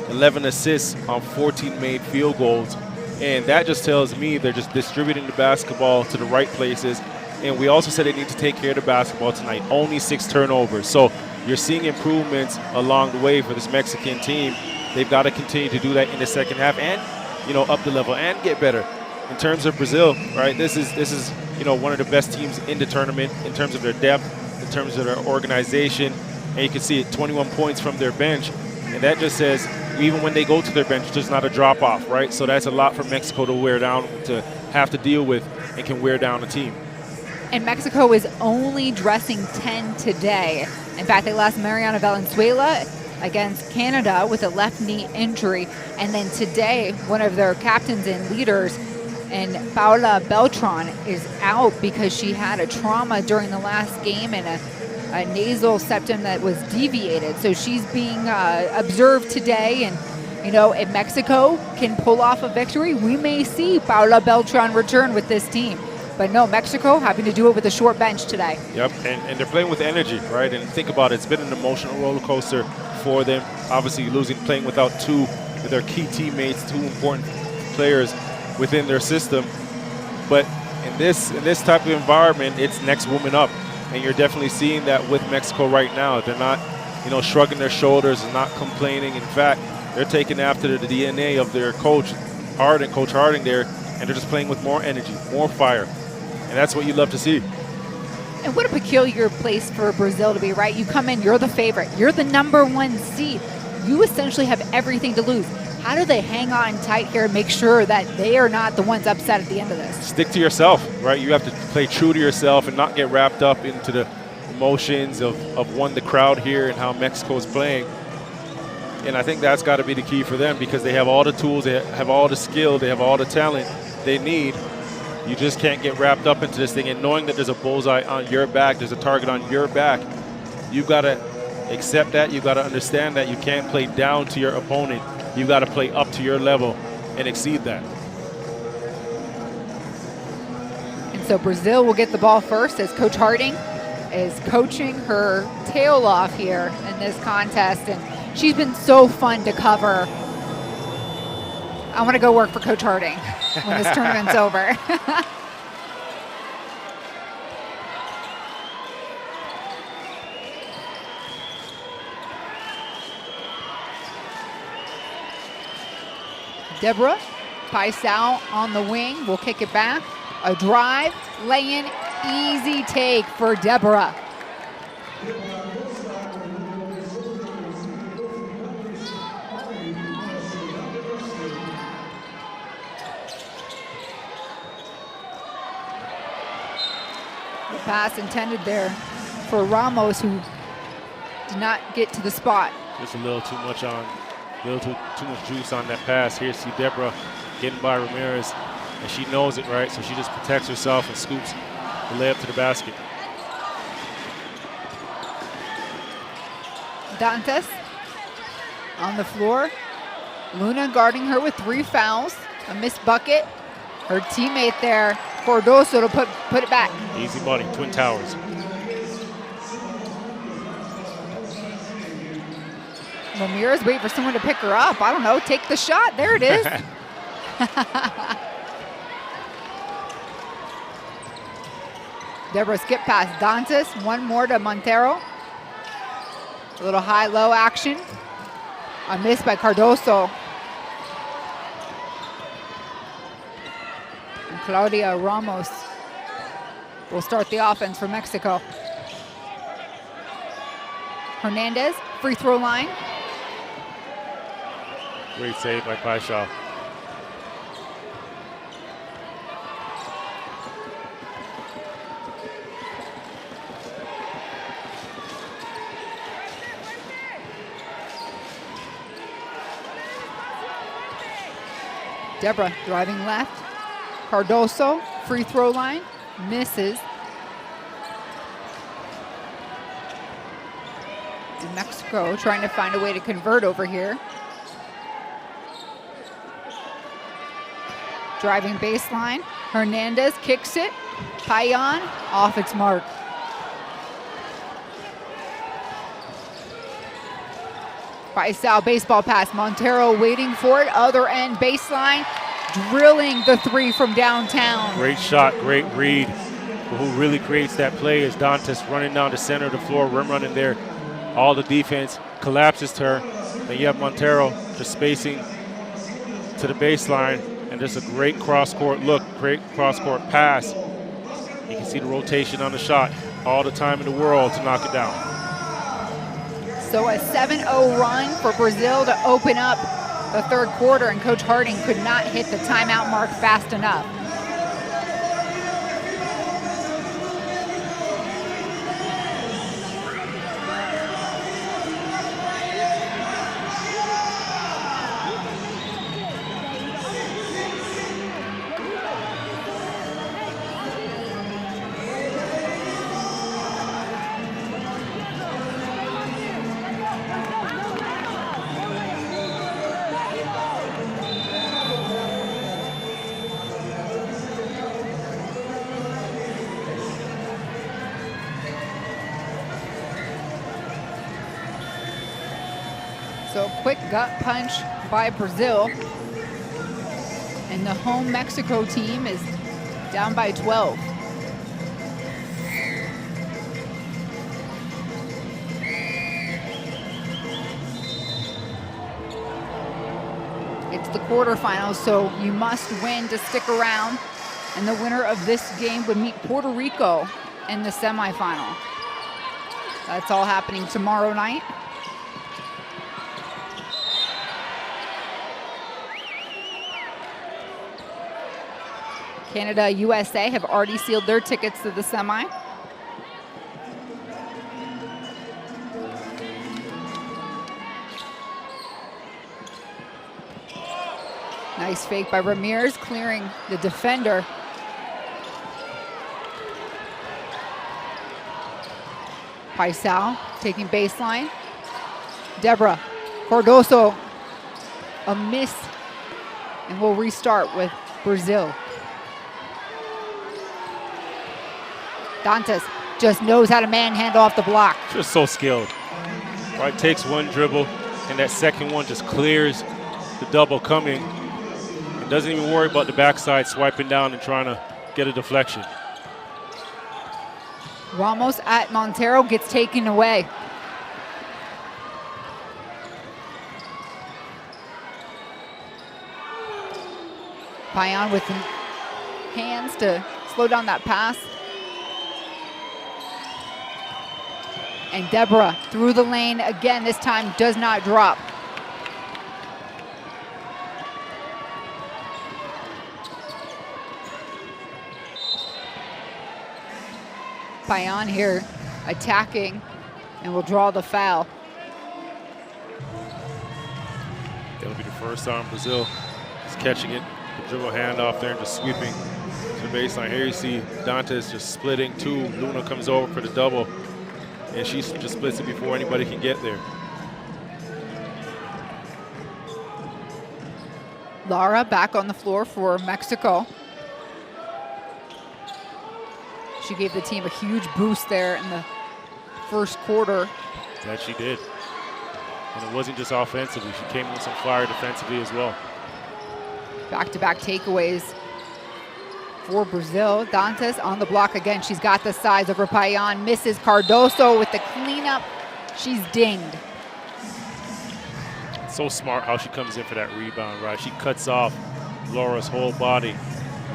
11 assists on 14 made field goals. And that just tells me they're just distributing the basketball to the right places. And we also said they need to take care of the basketball tonight. Only 6 turnovers. So you're seeing improvements along the way for this Mexican team. They've got to continue to do that in the second half and, you know, up the level and get better. In terms of Brazil, right, this is you know, one of the best teams in the tournament in terms of their depth, in terms of their organization. And you can see it, 21 points from their bench. And that just says even when they go to their bench, there's not a drop-off, right? So that's a lot for Mexico to wear down, to have to deal with, and can wear down a team. And Mexico is only dressing 10 today. In fact, they lost Mariana Valenzuela against Canada with a left knee injury. And then today, one of their captains and leaders, and Paula Beltran, is out because she had a trauma during the last game and a nasal septum that was deviated. So she's being observed today. And, you know, if Mexico can pull off a victory, we may see Paula Beltran return with this team. But no, Mexico having to do it with a short bench today. Yep, and they're playing with energy, right? And think about it, it's been an emotional roller coaster for them. Obviously playing without 2 of their key teammates, 2 important players within their system. But in this type of environment, it's next woman up. And you're definitely seeing that with Mexico right now. They're not, you know, shrugging their shoulders and not complaining. In fact, they're taking after the DNA of their coach, Coach Harding there, and they're just playing with more energy, more fire. And that's what you love to see. And what a peculiar place for Brazil to be, right? You come in, you're the favorite. You're the #1 seed. You essentially have everything to lose. How do they hang on tight here and make sure that they are not the ones upset at the end of this? Stick to yourself, right? You have to play true to yourself and not get wrapped up into the emotions of the crowd here and how Mexico is playing. And I think that's got to be the key for them because they have all the tools, they have all the skill, they have all the talent they need. You just can't get wrapped up into this thing. And knowing that there's a bullseye on your back, there's a target on your back, you've got to accept that. You've got to understand that you can't play down to your opponent. You've got to play up to your level and exceed that. And so Brazil will get the ball first as Coach Harding is coaching her tail off here in this contest. And she's been so fun to cover. I want to go work for Coach Harding when this tournament's over. Deborah Paisao on the wing will kick it back. A drive, lay-in, easy take for Deborah. The pass intended there for Ramos, who did not get to the spot. Just a little too much juice on that pass. Here, see Deborah getting by Ramirez, and she knows it, right? So she just protects herself and scoops the layup to the basket. Dantes on the floor. Luna guarding her with 3 fouls. A missed bucket. Her teammate there, Cardoso, to put it back. Easy money, Twin Towers. Ramirez waiting for someone to pick her up. I don't know, take the shot. There it is. Deborah skip pass. Dantes, one more to Montero. A little high-low action. A miss by Cardoso. And Claudia Ramos will start the offense for Mexico. Hernandez, free throw line. Great save by Paisao. Deborah driving left. Cardoso, free throw line, misses. And Mexico trying to find a way to convert over here. Driving baseline, Hernandez kicks it. Payan off its mark. Paisao baseball pass, Montero waiting for it, other end baseline, drilling the three from downtown. Great shot, great read. But who really creates that play is Dantes running down the center of the floor, rim running there. All the defense collapses to her. Then you have Montero just spacing to the baseline, and just a great cross-court look, great cross-court pass. You can see the rotation on the shot, all the time in the world to knock it down. So a 7-0 run for Brazil to open up the third quarter, and Coach Harding could not hit the timeout mark fast enough. So quick gut punch by Brazil. And the home Mexico team is down by 12. It's the quarterfinals, so you must win to stick around. And the winner of this game would meet Puerto Rico in the semifinal. That's all happening tomorrow night. Canada, USA have already sealed their tickets to the semi. Nice fake by Ramirez, clearing the defender. Paisao taking baseline. Deborah, Cardoso, a miss. And we'll restart with Brazil. Dantes just knows how to manhandle off the block. Just so skilled. Right, takes one dribble, and that second one just clears the double coming. And doesn't even worry about the backside swiping down and trying to get a deflection. Ramos at Montero gets taken away. Payan with hands to slow down that pass. And Deborah through the lane again, this time does not drop. Payan here attacking and will draw the foul. That'll be the first time Brazil is catching it. The dribble handoff there and just sweeping to the baseline. Here you see Dantes just splitting two. Luna comes over for the double, and she just splits it before anybody can get there. Lara back on the floor for Mexico. She gave the team a huge boost there in the first quarter. That she did. And it wasn't just offensively. She came with some fire defensively as well. Back-to-back takeaways for Brazil. Dantes on the block again. She's got the size over Payan. Misses Cardoso with the cleanup. She's dinged. So smart how she comes in for that rebound, right? She cuts off Laura's whole body.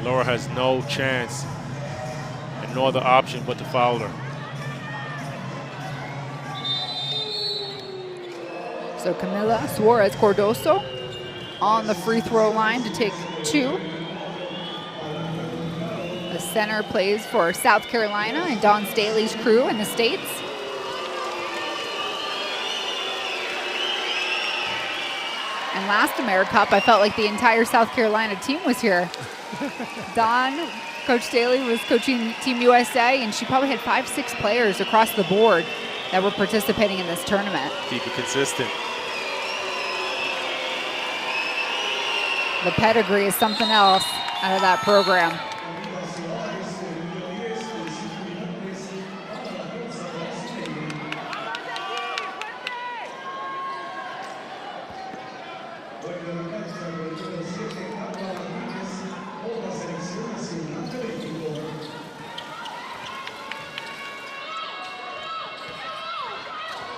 Laura has no chance and no other option but to foul her. So Camila Suarez Cardoso on the free throw line to take two. The center plays for South Carolina and Don Staley's crew in the States. And And last AmeriCup, I felt like the entire South Carolina team was here. Dawn, Coach Staley was coaching Team USA, and she probably had 5, 6 players across the board that were participating in this tournament. Keep it consistent. The pedigree is something else out of that program.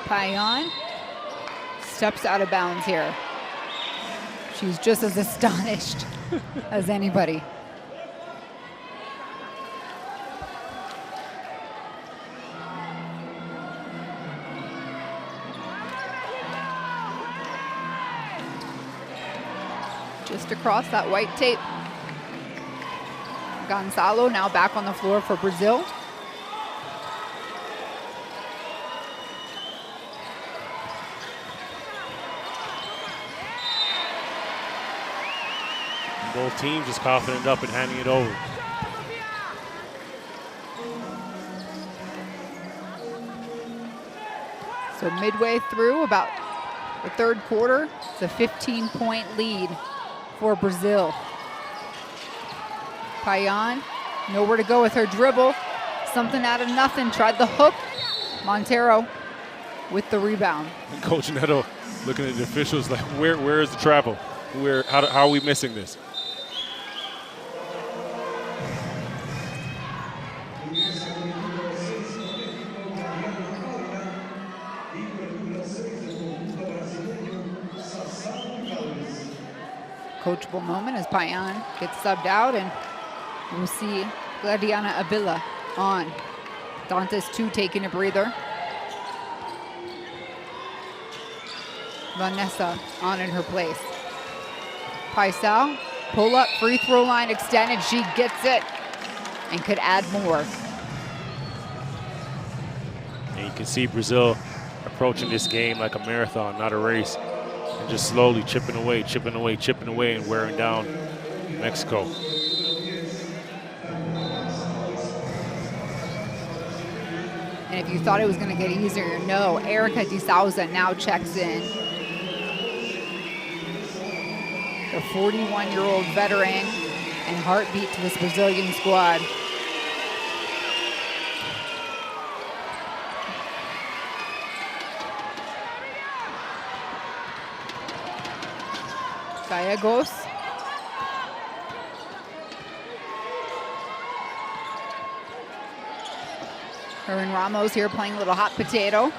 Payan steps out of bounds here. She's just as astonished as anybody. Just across that white tape. Gonzalo now back on the floor for Brazil. Both teams just confident up and handing it over. So midway through, about the third quarter, it's a 15-point lead for Brazil. Payan, nowhere to go with her dribble. Something out of nothing, tried the hook. Montero with the rebound. And Coach Neto looking at the officials like, where is the travel? How are we missing this? Coachable moment as Payan gets subbed out, and we'll see Gladiana Avila on. Dantes 2 taking a breather. Vanessa on in her place. Paisao, pull up, free throw line extended. She gets it and could add more. And you can see Brazil approaching this game like a marathon, not a race. And just slowly chipping away, chipping away, chipping away, and wearing down Mexico. And if you thought it was going to get easier, no. Erica De Souza now checks in. The 41-year-old veteran and heartbeat to this Brazilian squad. Gallegos. Her and Ramos here playing a little hot potato.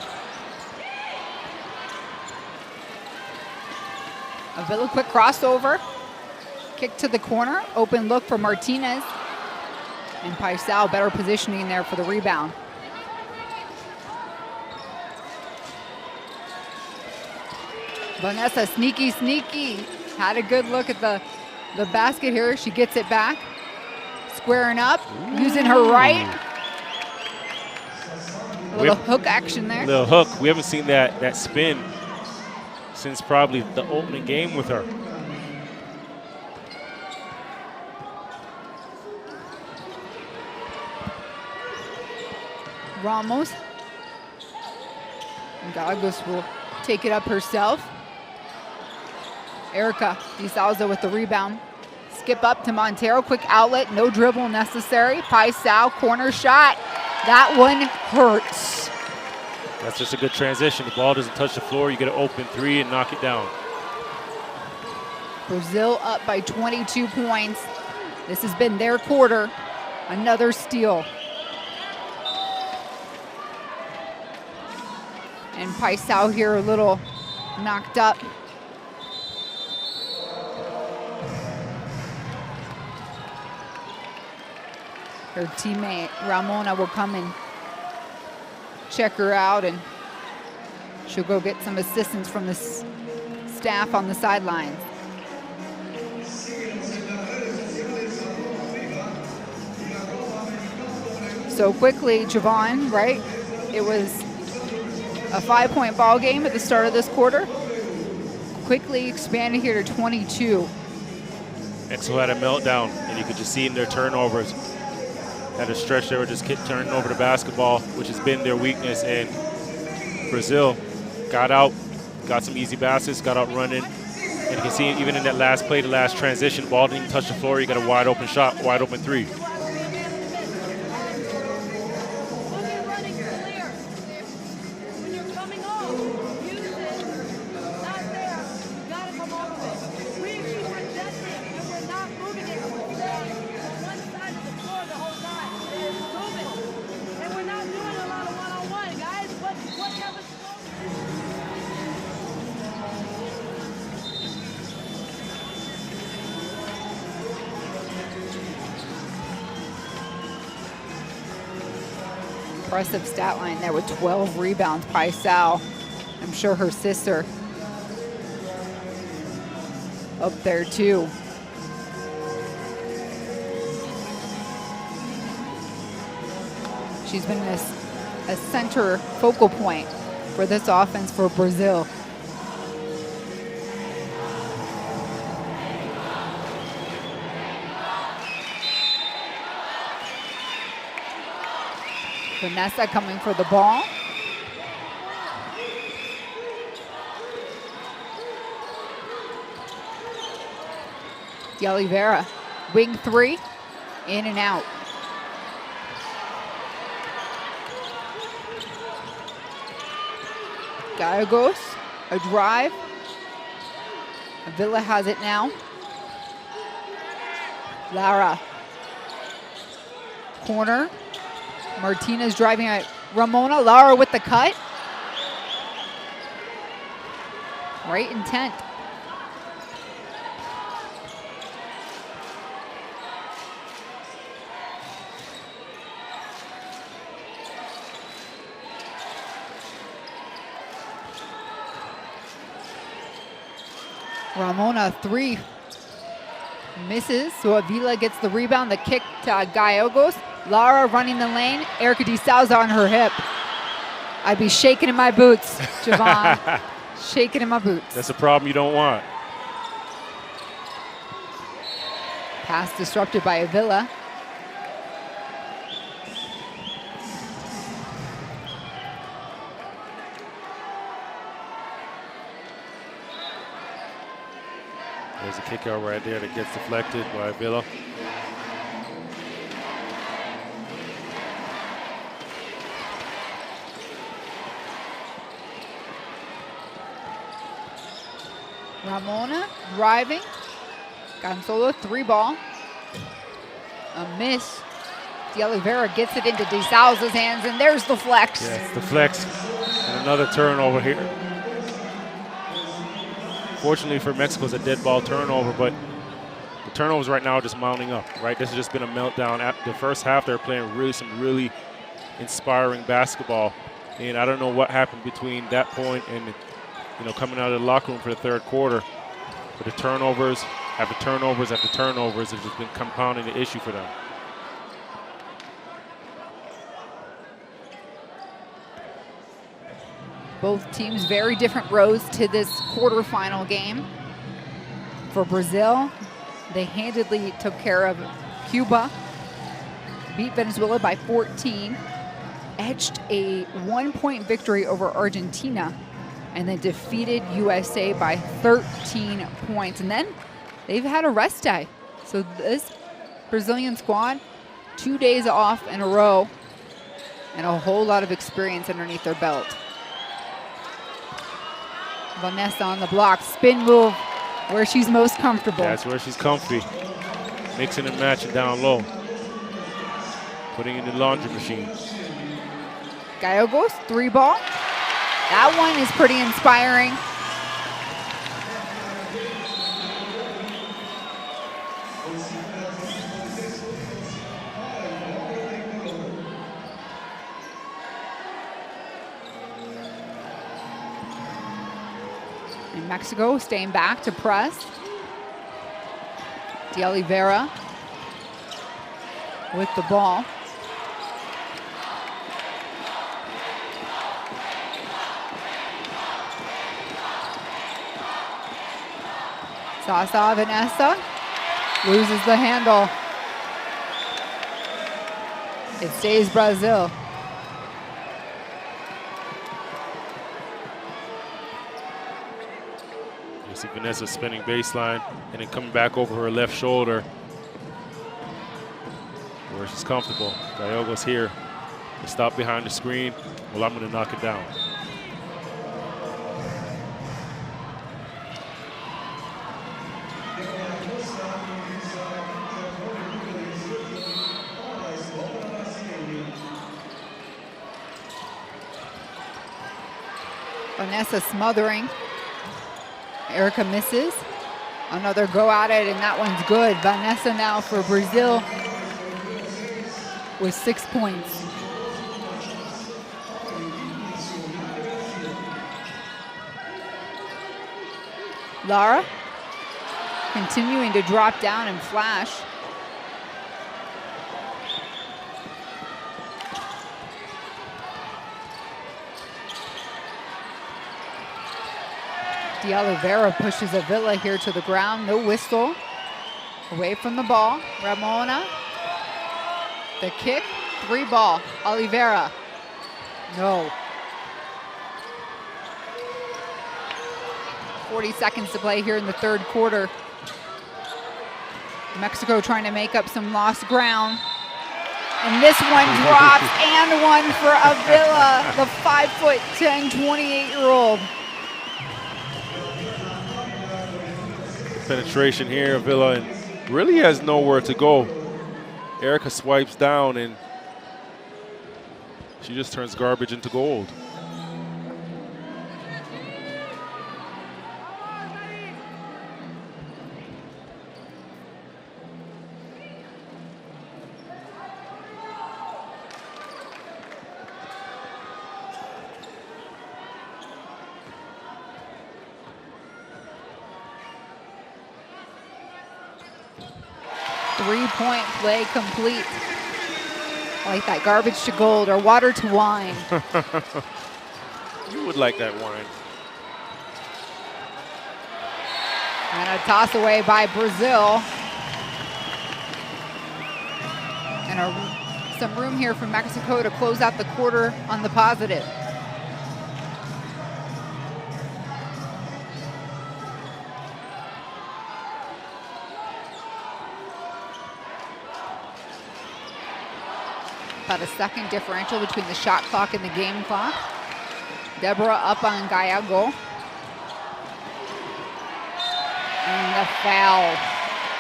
Avila, quick crossover. Kick to the corner. Open look for Martinez. And Paisao better positioning there for the rebound. Vanessa, sneaky, sneaky. Had a good look at the basket here. She gets it back. Squaring up, using her right. A little hook action there. Little hook. We haven't seen that spin since probably the opening game with her. Ramos. And Gallegos will take it up herself. Erica De Souza with the rebound. Skip up to Montero, quick outlet, no dribble necessary. Paisao, corner shot. That one hurts. That's just a good transition. The ball doesn't touch the floor. You get an open three and knock it down. Brazil up by 22 points. This has been their quarter. Another steal. And Paisao here a little knocked up. Her teammate Ramona will come and check her out, and she'll go get some assistance from the staff on the sidelines. So quickly, Javon, right? It was a 5-point ball game at the start of this quarter. quickly expanded here to 22. Mexico had a meltdown, and you could just see in their turnovers. Had a stretch they were just turning over the basketball, which has been their weakness. And Brazil got out, got some easy baskets, got out running. And you can see even in that last play, the last transition, ball didn't even touch the floor. You got a wide open shot, wide open three. Impressive stat line there with 12 rebounds. Paisao, I'm sure her sister up there too. She's been a center focal point for this offense for Brazil. Vanessa coming for the ball. De Oliveira, wing three, in and out. Gallegos, a drive. Villa has it now. Lara, corner. Martinez driving at Ramona. Lara with the cut. Right intent. Ramona three. Misses, so Avila gets the rebound. The kick to Gallegos. Lara running the lane. Erica De Souza on her hip. I'd be shaking in my boots, Javon. Shaking in my boots. That's a problem you don't want. Pass disrupted by Avila. There's a kick out right there that gets deflected by Avila. Ramona driving. Gonzalo, three ball. A miss. De Oliveira gets it into De Souza's hands, and there's the flex. Yes, the flex. And another turnover here. Fortunately for Mexico, it's a dead ball turnover, but the turnovers right now are just mounting up, right? This has just been a meltdown. At the first half, they're playing some really inspiring basketball. And I don't know what happened between that point and coming out of the locker room for the third quarter. But the turnovers after turnovers after turnovers have just been compounding the issue for them. Both teams very different roads to this quarterfinal game. For Brazil, they handedly took care of Cuba, beat Venezuela by 14, edged a 1-point victory over Argentina, and then defeated USA by 13 points. And then they've had a rest day. So this Brazilian squad, 2 days off in a row and a whole lot of experience underneath their belt. Vanessa on the block, spin move where she's most comfortable. That's where she's comfy. Mixing and matching down low. Putting in the laundry machine. Gallegos, three ball. That one is pretty inspiring. And Mexico staying back to press. De Oliveira with the ball. Sasa Vanessa loses the handle. It stays Brazil. You see Vanessa spinning baseline and then coming back over her left shoulder where she's comfortable. Gallegos here to stop behind the screen. Well, I'm going to knock it down. Vanessa smothering. Erica misses. Another go at it, and that one's good. Vanessa now for Brazil with 6 points. Lara continuing to drop down and flash. De Oliveira pushes Avila here to the ground. No whistle. Away from the ball. Ramona. The kick. 3 ball. Oliveira. No. 40 seconds to play here in the third quarter. Mexico trying to make up some lost ground. And this one drops and one for Avila, the 5'10", 28-year-old. Penetration here, Avila, and really has nowhere to go. Erica swipes down and she just turns garbage into gold. Three-point play complete. I like that, garbage to gold or water to wine. You would like that wine. And a toss away by Brazil. And some room here for Mexico to close out the quarter on the positive. About a second differential between the shot clock and the game clock. Deborah up on Gallego. And the foul.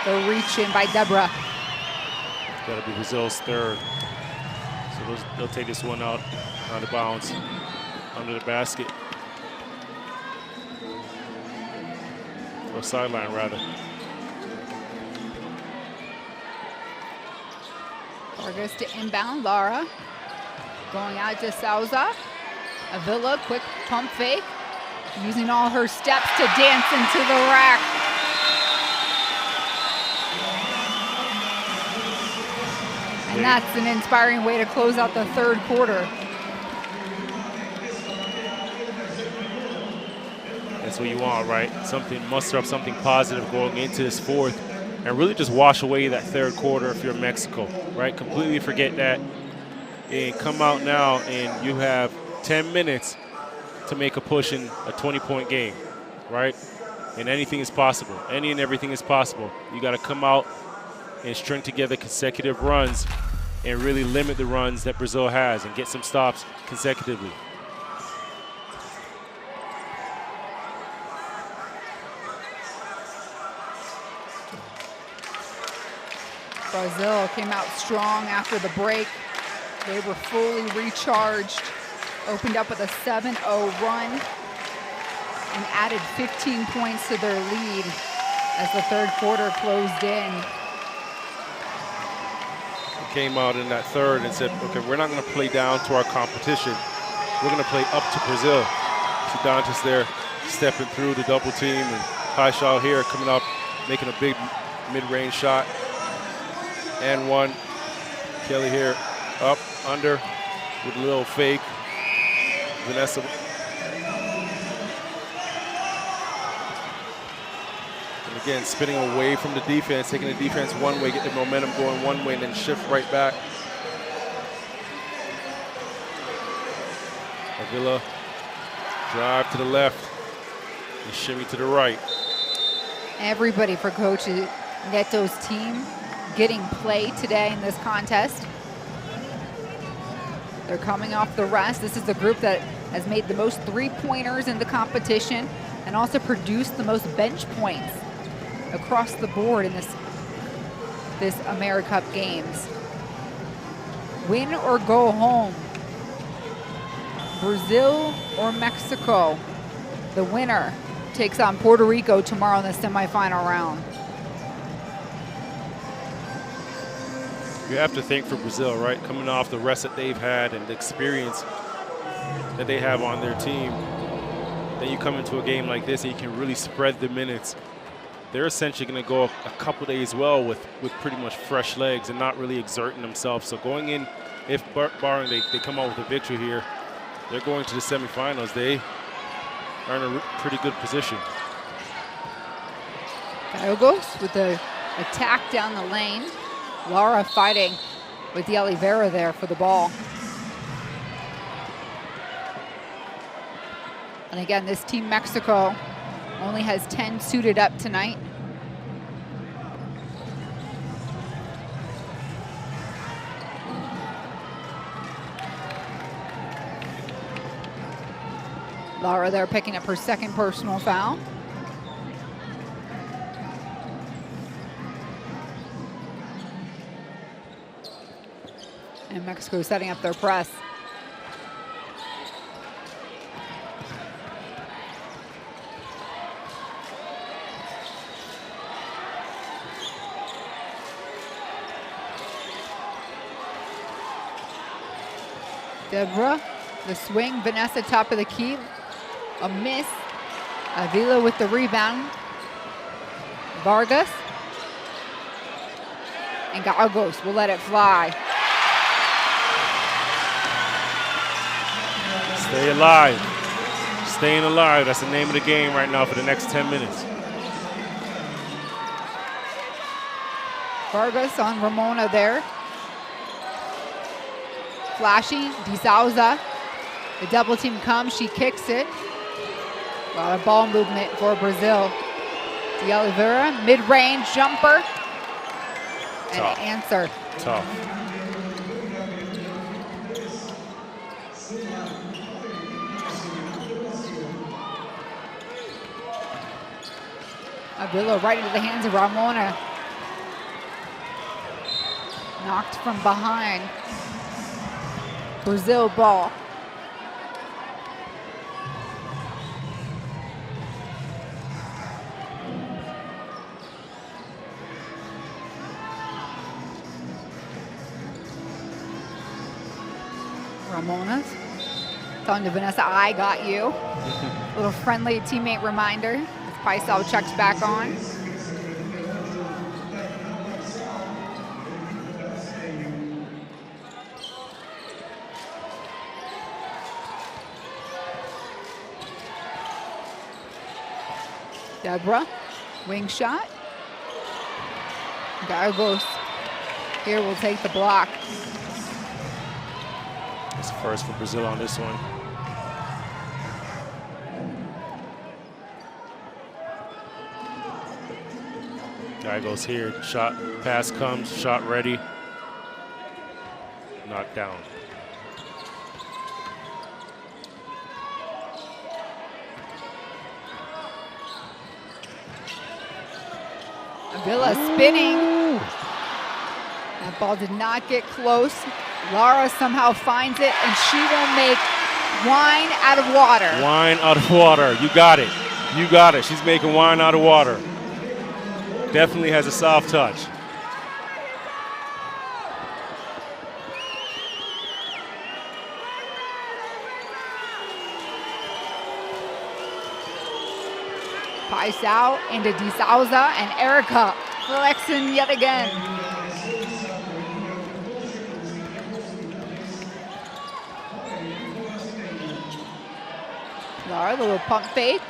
The reach in by Deborah. Got to be Brazil's third. So they'll take this one out of bounds, under the basket. Or sideline, rather. Vargas to inbound, Lara. Going out to Souza. Avila, quick pump fake. Using all her steps to dance into the rack. And that's an inspiring way to close out the third quarter. That's what you want, right? Muster up something positive going into this fourth and really just wash away that third quarter if you're Mexico, right? Completely forget that and come out now and you have 10 minutes to make a push in a 20-point game, right? And anything is possible. Any and everything is possible. You got to come out and string together consecutive runs and really limit the runs that Brazil has and get some stops consecutively. Brazil came out strong after the break. They were fully recharged, opened up with a 7-0 run, and added 15 points to their lead as the third quarter closed in. Came out in that third and said, okay, we're not going to play down to our competition. We're going to play up to Brazil. Sudantis there stepping through the double team, and Paixão here coming up, making a big mid-range shot. And one. Kelly here up, under, with a little fake. Vanessa. Again, spinning away from the defense, taking the defense one way, get the momentum going one way, and then shift right back. Avila, drive to the left, and shimmy to the right. Everybody for Coach Neto's team getting play today in this contest. They're coming off the rest. This is the group that has made the most three-pointers in the competition and also produced the most bench points across the board in this AmeriCup games. Win or go home. Brazil or Mexico. The winner takes on Puerto Rico tomorrow in the semifinal round. You have to think for Brazil, right? Coming off the rest that they've had and the experience that they have on their team. Then you come into a game like this and you can really spread the minutes. They're essentially going to go a couple days well with pretty much fresh legs and not really exerting themselves. So going in, if barring they come out with a victory here, they're going to the semifinals. They are in a pretty good position. Gallegos with the attack down the lane. Lara fighting with the Oliveira there for the ball. And again, this team Mexico only has 10 suited up tonight. Lara there picking up her second personal foul. And Mexico setting up their press. Debra, the swing, Vanessa top of the key, a miss. Avila with the rebound. Vargas. And Gallegos will let it fly. Stay alive. Staying alive, that's the name of the game right now for the next 10 minutes. Vargas on Ramona there. Flashy, De Souza. The double team comes, she kicks it. A lot of ball movement for Brazil. De Oliveira, mid-range jumper. And Tough. answer. Tough. Avila right into the hands of Ramona. Knocked from behind. Brazil ball. Ramona's telling to Vanessa, I got you. A little friendly teammate reminder. As Paisel checks back on. Debra, wing shot. Gallegos here will take the block. It's first for Brazil on this one. Gallegos here, shot, pass comes, shot ready. Knocked down. Avila spinning. That ball did not get close. Lara somehow finds it, and she will make wine out of water. Wine out of water. You got it. You got it. She's making wine out of water. Definitely has a soft touch. Paisel into De Souza, and Erica flexing yet again. Lara, little pump fake,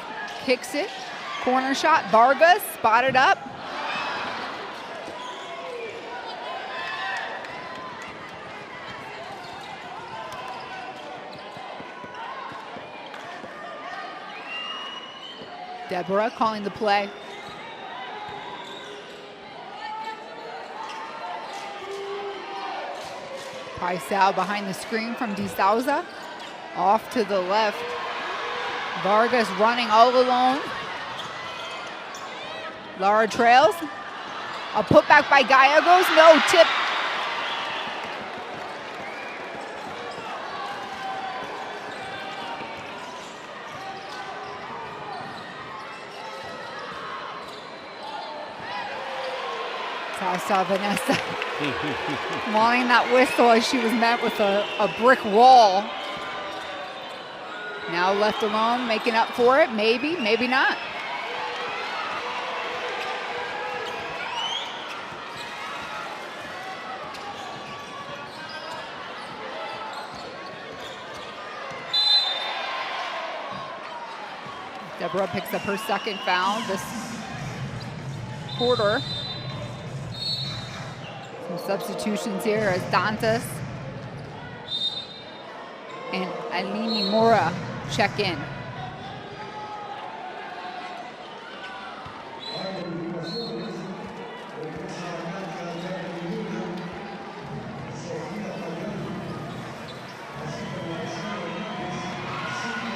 kicks it. Corner shot, Vargas spotted up. Deborah calling the play. Paisao behind the screen from De Souza. Off to the left. Vargas running all alone. Lara trails. A putback by Gallegos. No, tip. Saw Vanessa wanting that whistle as she was met with a brick wall. Now left alone, making up for it. Maybe, maybe not. Deborah picks up her second foul this quarter. Some substitutions here as Dantas and Alini Mora check in.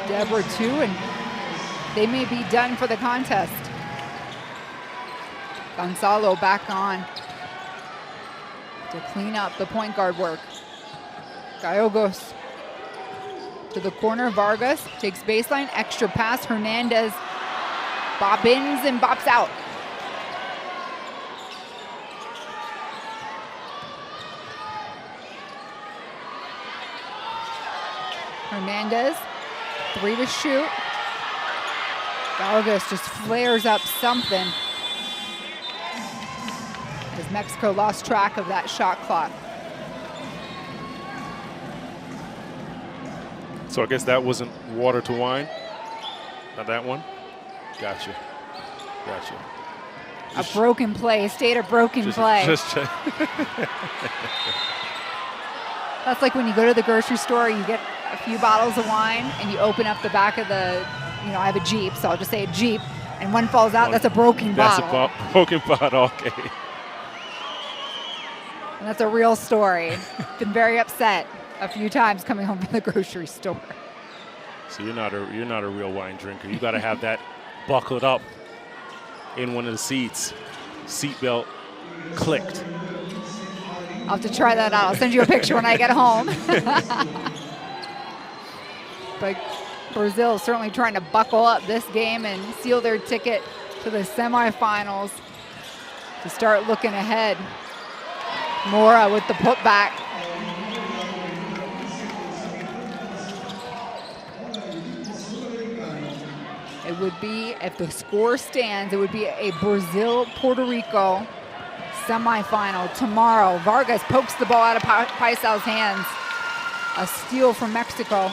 Deborah too, and they may be done for the contest. Gonzalo back on to clean up the point guard work. Gallegos to the corner. Vargas takes baseline, extra pass. Hernandez bobbins and bops out. Hernandez, 3 to shoot. Gallegos just flares up something as Mexico lost track of that shot clock. So I guess that wasn't water to wine. Not that one. Gotcha. Gotcha. A broken play, state of broken play. Just check. That's like when you go to the grocery store, you get a few bottles of wine and you open up the back of the, you know, I have a Jeep, so I'll just say a Jeep, and one falls out, that's a broken bottle. That's a broken bottle, okay. And that's a real story. Been very upset a few times coming home from the grocery store. So you're not a real wine drinker. You got to have that buckled up in one of the seats. Seatbelt clicked. I'll have to try that out. I'll send you a picture when I get home. But Brazil certainly trying to buckle up this game and seal their ticket to the semifinals to start looking ahead. Mora with the putback. It would be, if the score stands, it would be a Brazil-Puerto Rico semifinal tomorrow. Vargas pokes the ball out of Paisao's hands. A steal from Mexico.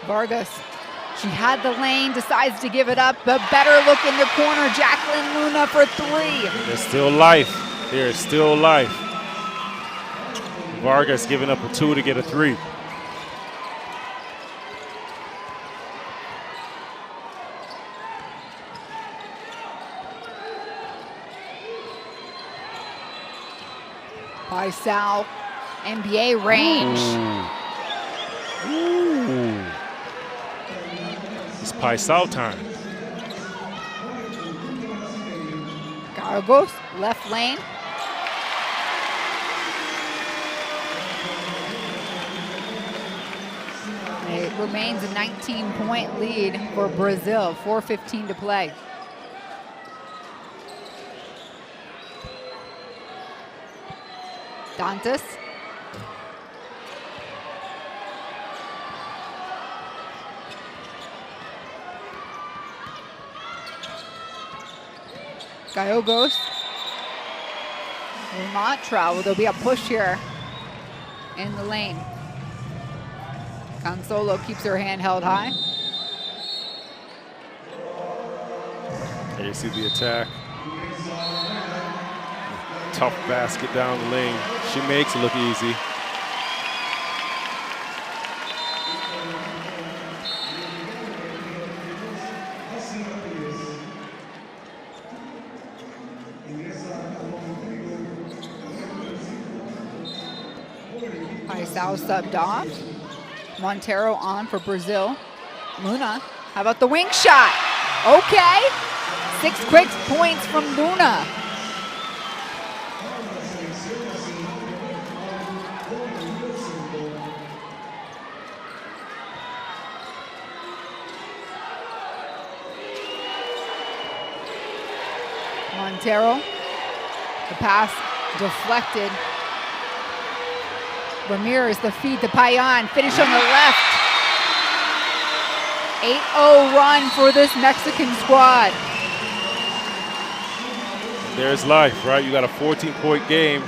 Vargas, she had the lane, decides to give it up, but better look in the corner. Jacqueline Luna for 3. There's still life. There is still life. Vargas giving up a 2 to get a 3. Paisao, NBA range. Ooh. It's Paisao time. Gallegos, left lane. It remains a 19-point lead for Brazil, 4:15 to play. Dantas. Gallegos will not travel. There'll be a push here in the lane. Consolo keeps her hand held high. There you see the attack. Tough basket down the lane. She makes it look easy. Paisao subbed off. Montero on for Brazil. Luna, how about the wing shot? Okay. 6 quick points from Luna. Montero, the pass deflected. Ramirez, the feed to Payan, finish on the left. 8-0 run for this Mexican squad. There's life, right? You got a 14-point game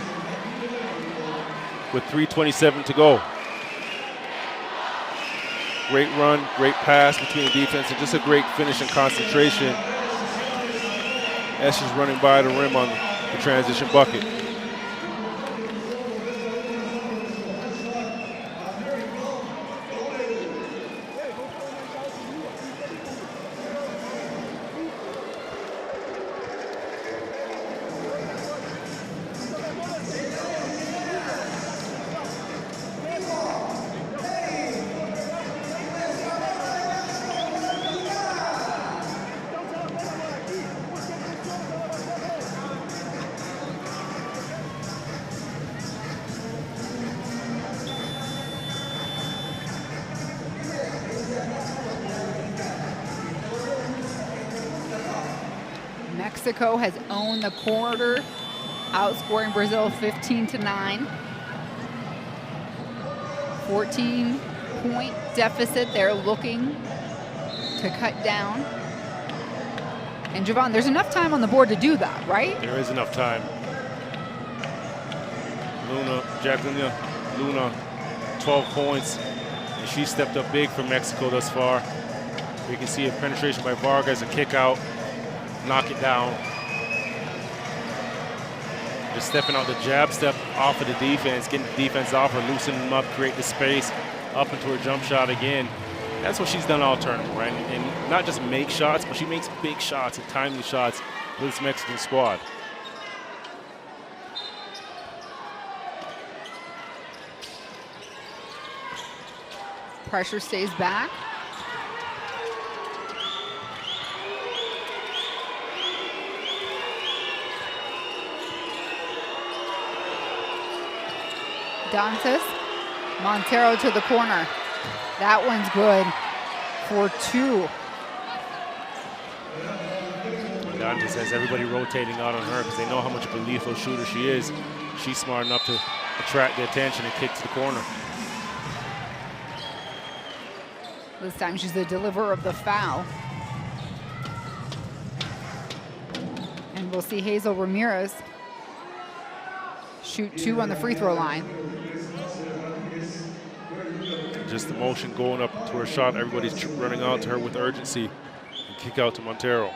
with 3:27 to go. Great run, great pass between the defense, and just a great finish and concentration as she's running by the rim on the transition bucket. Mexico has owned the quarter, outscoring Brazil 15-9. 14-point deficit they're looking to cut down. And Javon, there's enough time on the board to do that, right? There is enough time. Jacqueline Luna, 12 points, and she stepped up big for Mexico thus far. You can see a penetration by Vargas, a kick out, knock it down. Just stepping out the jab step off of the defense, getting the defense off her, loosening them up, create the space, up into her jump shot again. That's what she's done all tournament, right? And not just make shots, but she makes big shots and timely shots with this Mexican squad. Pressure stays back. Dantes, Montero to the corner. That one's good for 2. Dantes has everybody rotating out on her because they know how much of a lethal shooter she is. She's smart enough to attract the attention and kick to the corner. This time she's the deliverer of the foul. And we'll see Hazel Ramirez shoot 2 on the free throw line. Just the motion going up to her shot. Everybody's running out to her with urgency. And kick out to Montero.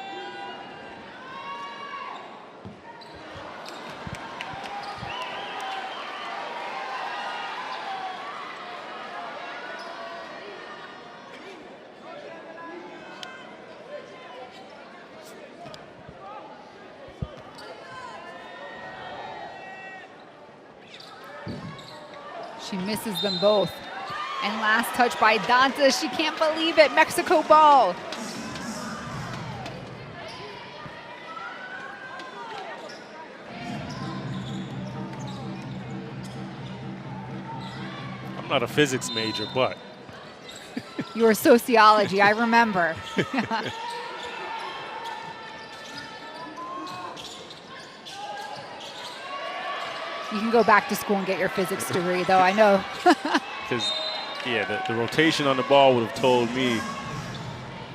She misses them both. And last touch by Dantes. She can't believe it. Mexico ball. I'm not a physics major, but. You were sociology, I remember. You can go back to school and get your physics degree, though, I know. Because, yeah, the rotation on the ball would have told me.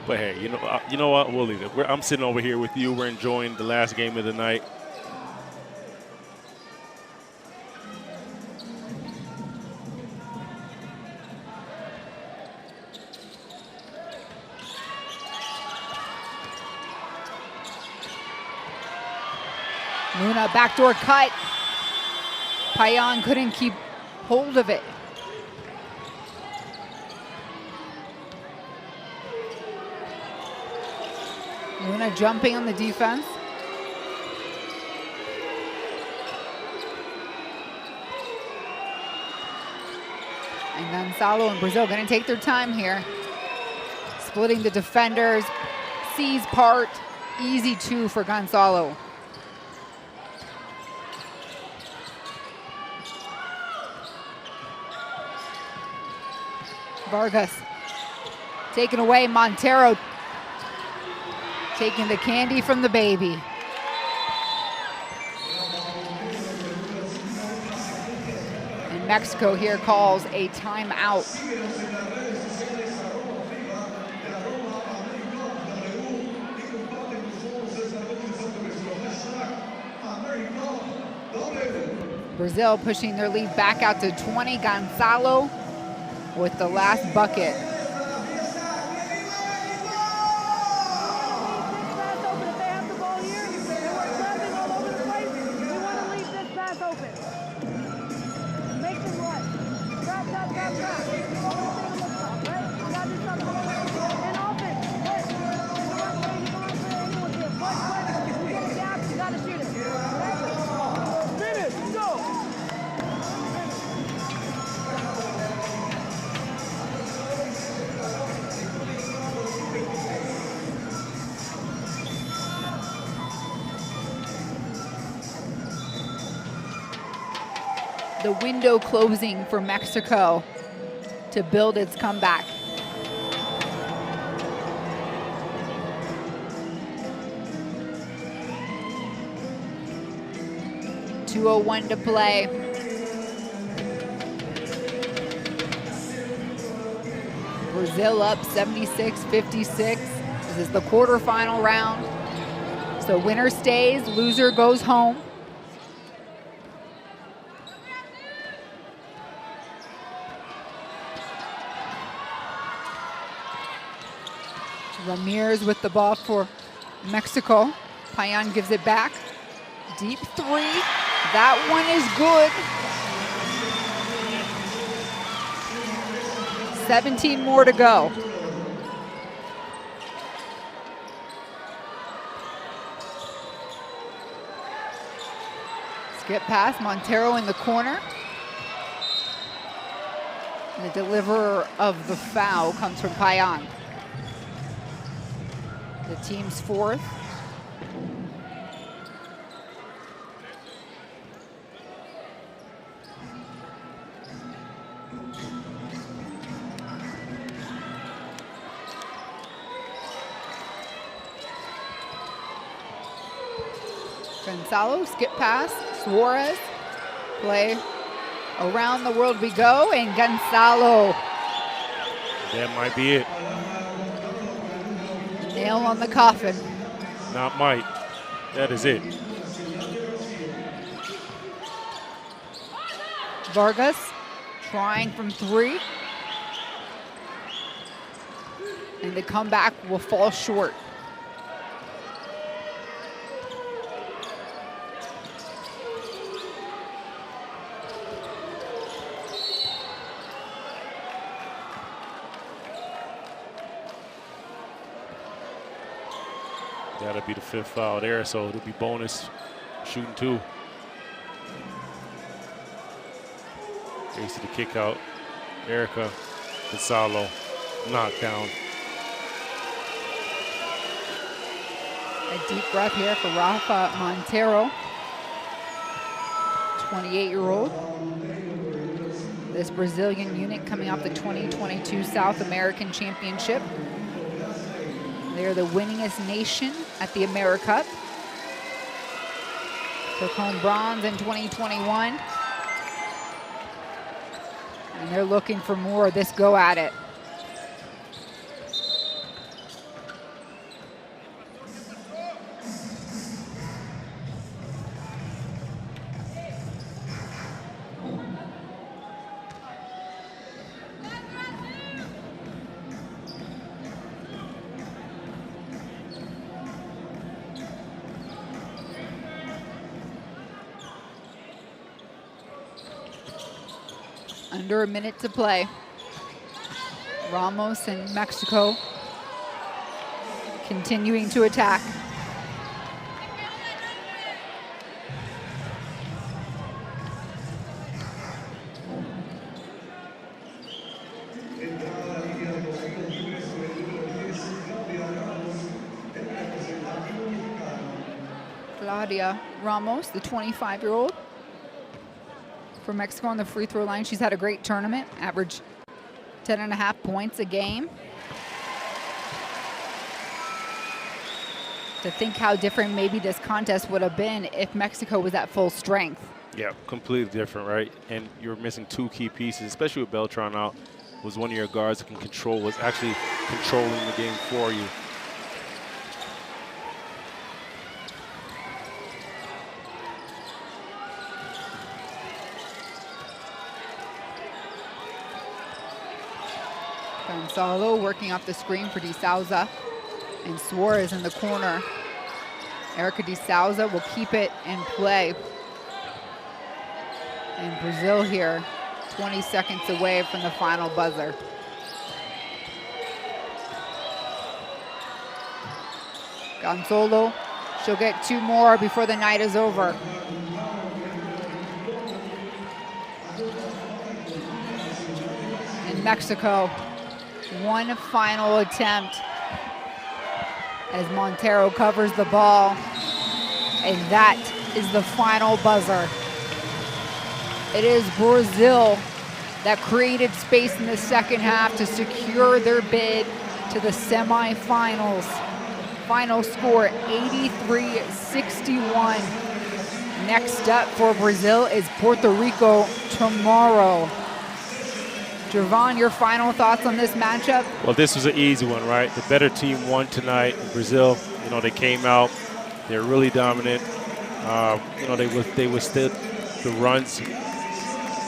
But hey, you know what? We'll leave it. I'm sitting over here with you. We're enjoying the last game of the night. Luna, backdoor cut. Payan couldn't keep hold of it. Luna jumping on the defense. And Gonzalo and Brazil gonna take their time here. Splitting the defenders, sees part, easy two for Gonzalo. Vargas taken away, Montero taking the candy from the baby. And Mexico here calls a timeout. Brazil pushing their lead back out to 20. Gonzalo with the last bucket. The window closing for Mexico to build its comeback. .201 to play. Brazil up 76-56. This is the quarterfinal round. So winner stays, loser goes home. Ramirez with the ball for Mexico. Payan gives it back. Deep three. That one is good. 17 more to go. Skip pass, Montero in the corner. And the deliverer of the foul comes from Payan. The team's fourth. Gonzalo, skip pass, Suarez, play around the world we go, and Gonzalo. That might be it. Nail on the coffin. Not might. That is it. Vargas trying from three. And the comeback will fall short. That'll be the fifth foul there, so it'll be bonus shooting two. Here's the kick out. Erica Gonzalo knockdown. A deep breath here for Rafa Montero, 28-year-old. This Brazilian unit coming off the 2022 South American Championship. They're the winningest nation at the AmeriCup. Took home bronze in 2021. And they're looking for more of this go at it. Under a minute to play. Ramos and Mexico continuing to attack. Claudia Ramos, the 25-year-old for Mexico on the free throw line. She's had a great tournament, averaged 10.5 points a game. To think how different maybe this contest would have been if Mexico was at full strength. Yeah, completely different, right? And you're missing two key pieces, especially with Beltran out. Was one of your guards that can control, was actually controlling the game for you. Gonzalo working off the screen for De Souza, and Suarez in the corner. Erica De Souza will keep it in play. And Brazil here, 20 seconds away from the final buzzer. Gonzalo, she'll get 2 more before the night is over. And Mexico, one final attempt as Montero covers the ball. And that is the final buzzer. It is Brazil that created space in the second half to secure their bid to the semifinals. Final score 83-61. Next up for Brazil is Puerto Rico tomorrow. Javon, your final thoughts on this matchup? Well, this was an easy one, right? The better team won tonight. Brazil, you know, they came out. They're really dominant. You know, they withstood the runs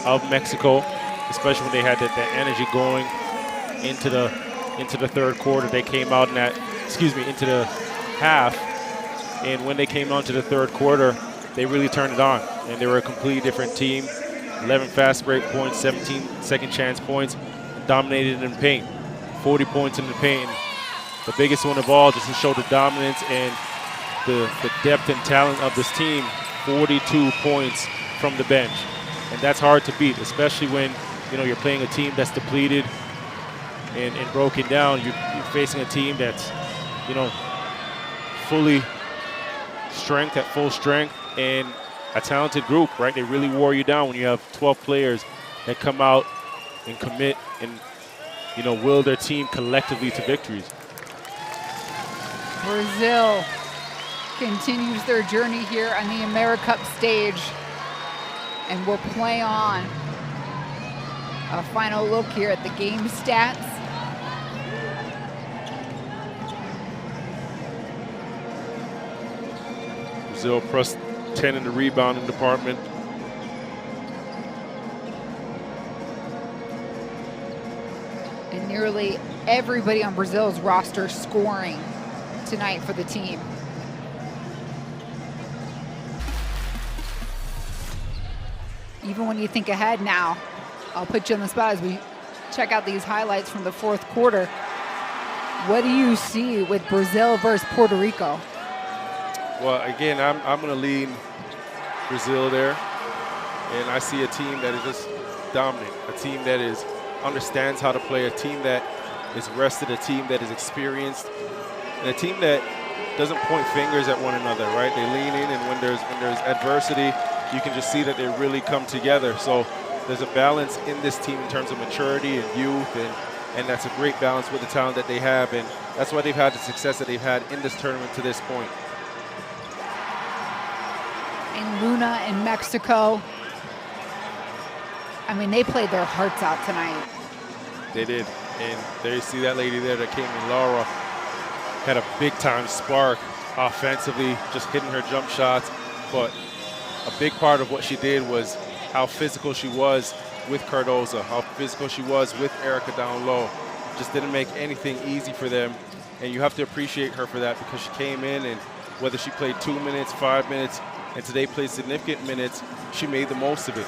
of Mexico, especially when they had that energy going into the third quarter. They came out in that, into the half. And when they came on to the third quarter, they really turned it on. And they were a completely different team. 11 fast break points, 17 second chance points, dominated in the paint. 40 points in the paint. The biggest one of all, just to show the dominance and the depth and talent of this team, 42 points from the bench. And that's hard to beat, especially when, you know, you're playing a team that's depleted and broken down. You're facing a team that's, you know, full strength, and a talented group, right? They really wore you down when you have 12 players that come out and commit and, you know, will their team collectively to victories. Brazil continues their journey here on the AmeriCup stage and will play on. A final look here at the game stats. Brazil plus 10 in the rebounding department. And nearly everybody on Brazil's roster scoring tonight for the team. Even when you think ahead now, I'll put you on the spot as we check out these highlights from the fourth quarter. What do you see with Brazil versus Puerto Rico? Well, again, I'm going to lean Brazil there, and I see a team that is just dominant, a team that understands how to play, a team that is rested, a team that is experienced, and a team that doesn't point fingers at one another, right? They lean in, and when there's adversity, you can just see that they really come together. So there's a balance in this team in terms of maturity and youth, and that's a great balance with the talent that they have, and that's why they've had the success that they've had in this tournament to this point. And Luna in Mexico, I mean, they played their hearts out tonight. They did, and there you see that lady there that came in, Laura, had a big-time spark offensively, just hitting her jump shots, but a big part of what she did was how physical she was with Cardoza, how physical she was with Erica down low. Just didn't make anything easy for them, and you have to appreciate her for that, because she came in, and whether she played 2 minutes, 5 minutes, and today played significant minutes, she made the most of it.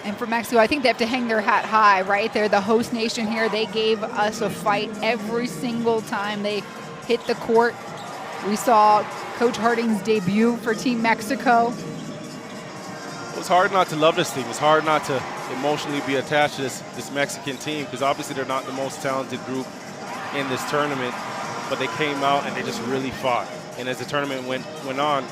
And for Mexico, I think they have to hang their hat high, right? They're the host nation here. They gave us a fight every single time they hit the court. We saw Coach Harding's debut for Team Mexico. It's hard not to love this team. It's hard not to emotionally be attached to this Mexican team, because obviously they're not the most talented group in this tournament, but they came out and they just really fought. And as the tournament went on,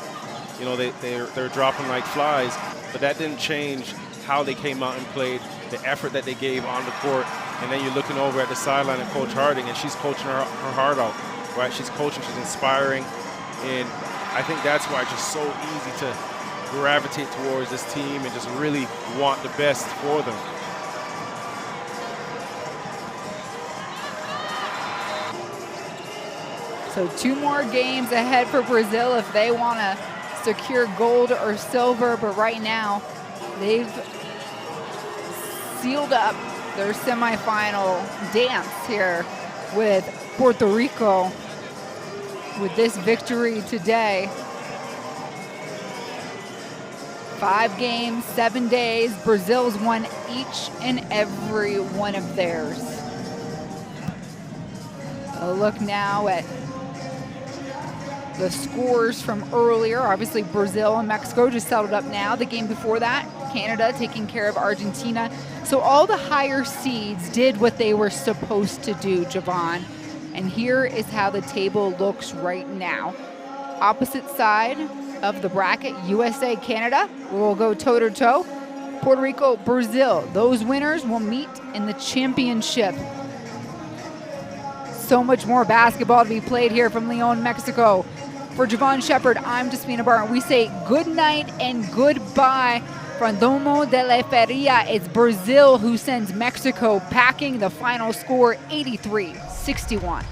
you know, they're dropping like flies, but that didn't change how they came out and played, the effort that they gave on the court. And then you're looking over at the sideline at Coach Harding, and she's coaching her heart out, right? She's coaching, she's inspiring, and I think that's why it's just so easy to gravitate towards this team and just really want the best for them. So 2 more games ahead for Brazil if they want to secure gold or silver, but right now they've sealed up their semifinal dance here with Puerto Rico with this victory today. 5 games, 7 days. Brazil's won each and every one of theirs. A look now at the scores from earlier. Obviously, Brazil and Mexico just settled up now. The game before that, Canada taking care of Argentina. So all the higher seeds did what they were supposed to do, Javon. And here is how the table looks right now. Opposite side of the bracket, USA, Canada will go toe-to-toe. Puerto Rico, Brazil. Those winners will meet in the championship. So much more basketball to be played here from Leon, Mexico. For Javon Shepard, I'm Jasmina Barton. We say good night and goodbye from Domo de la Feria. It's Brazil who sends Mexico packing. The final score, 83-61.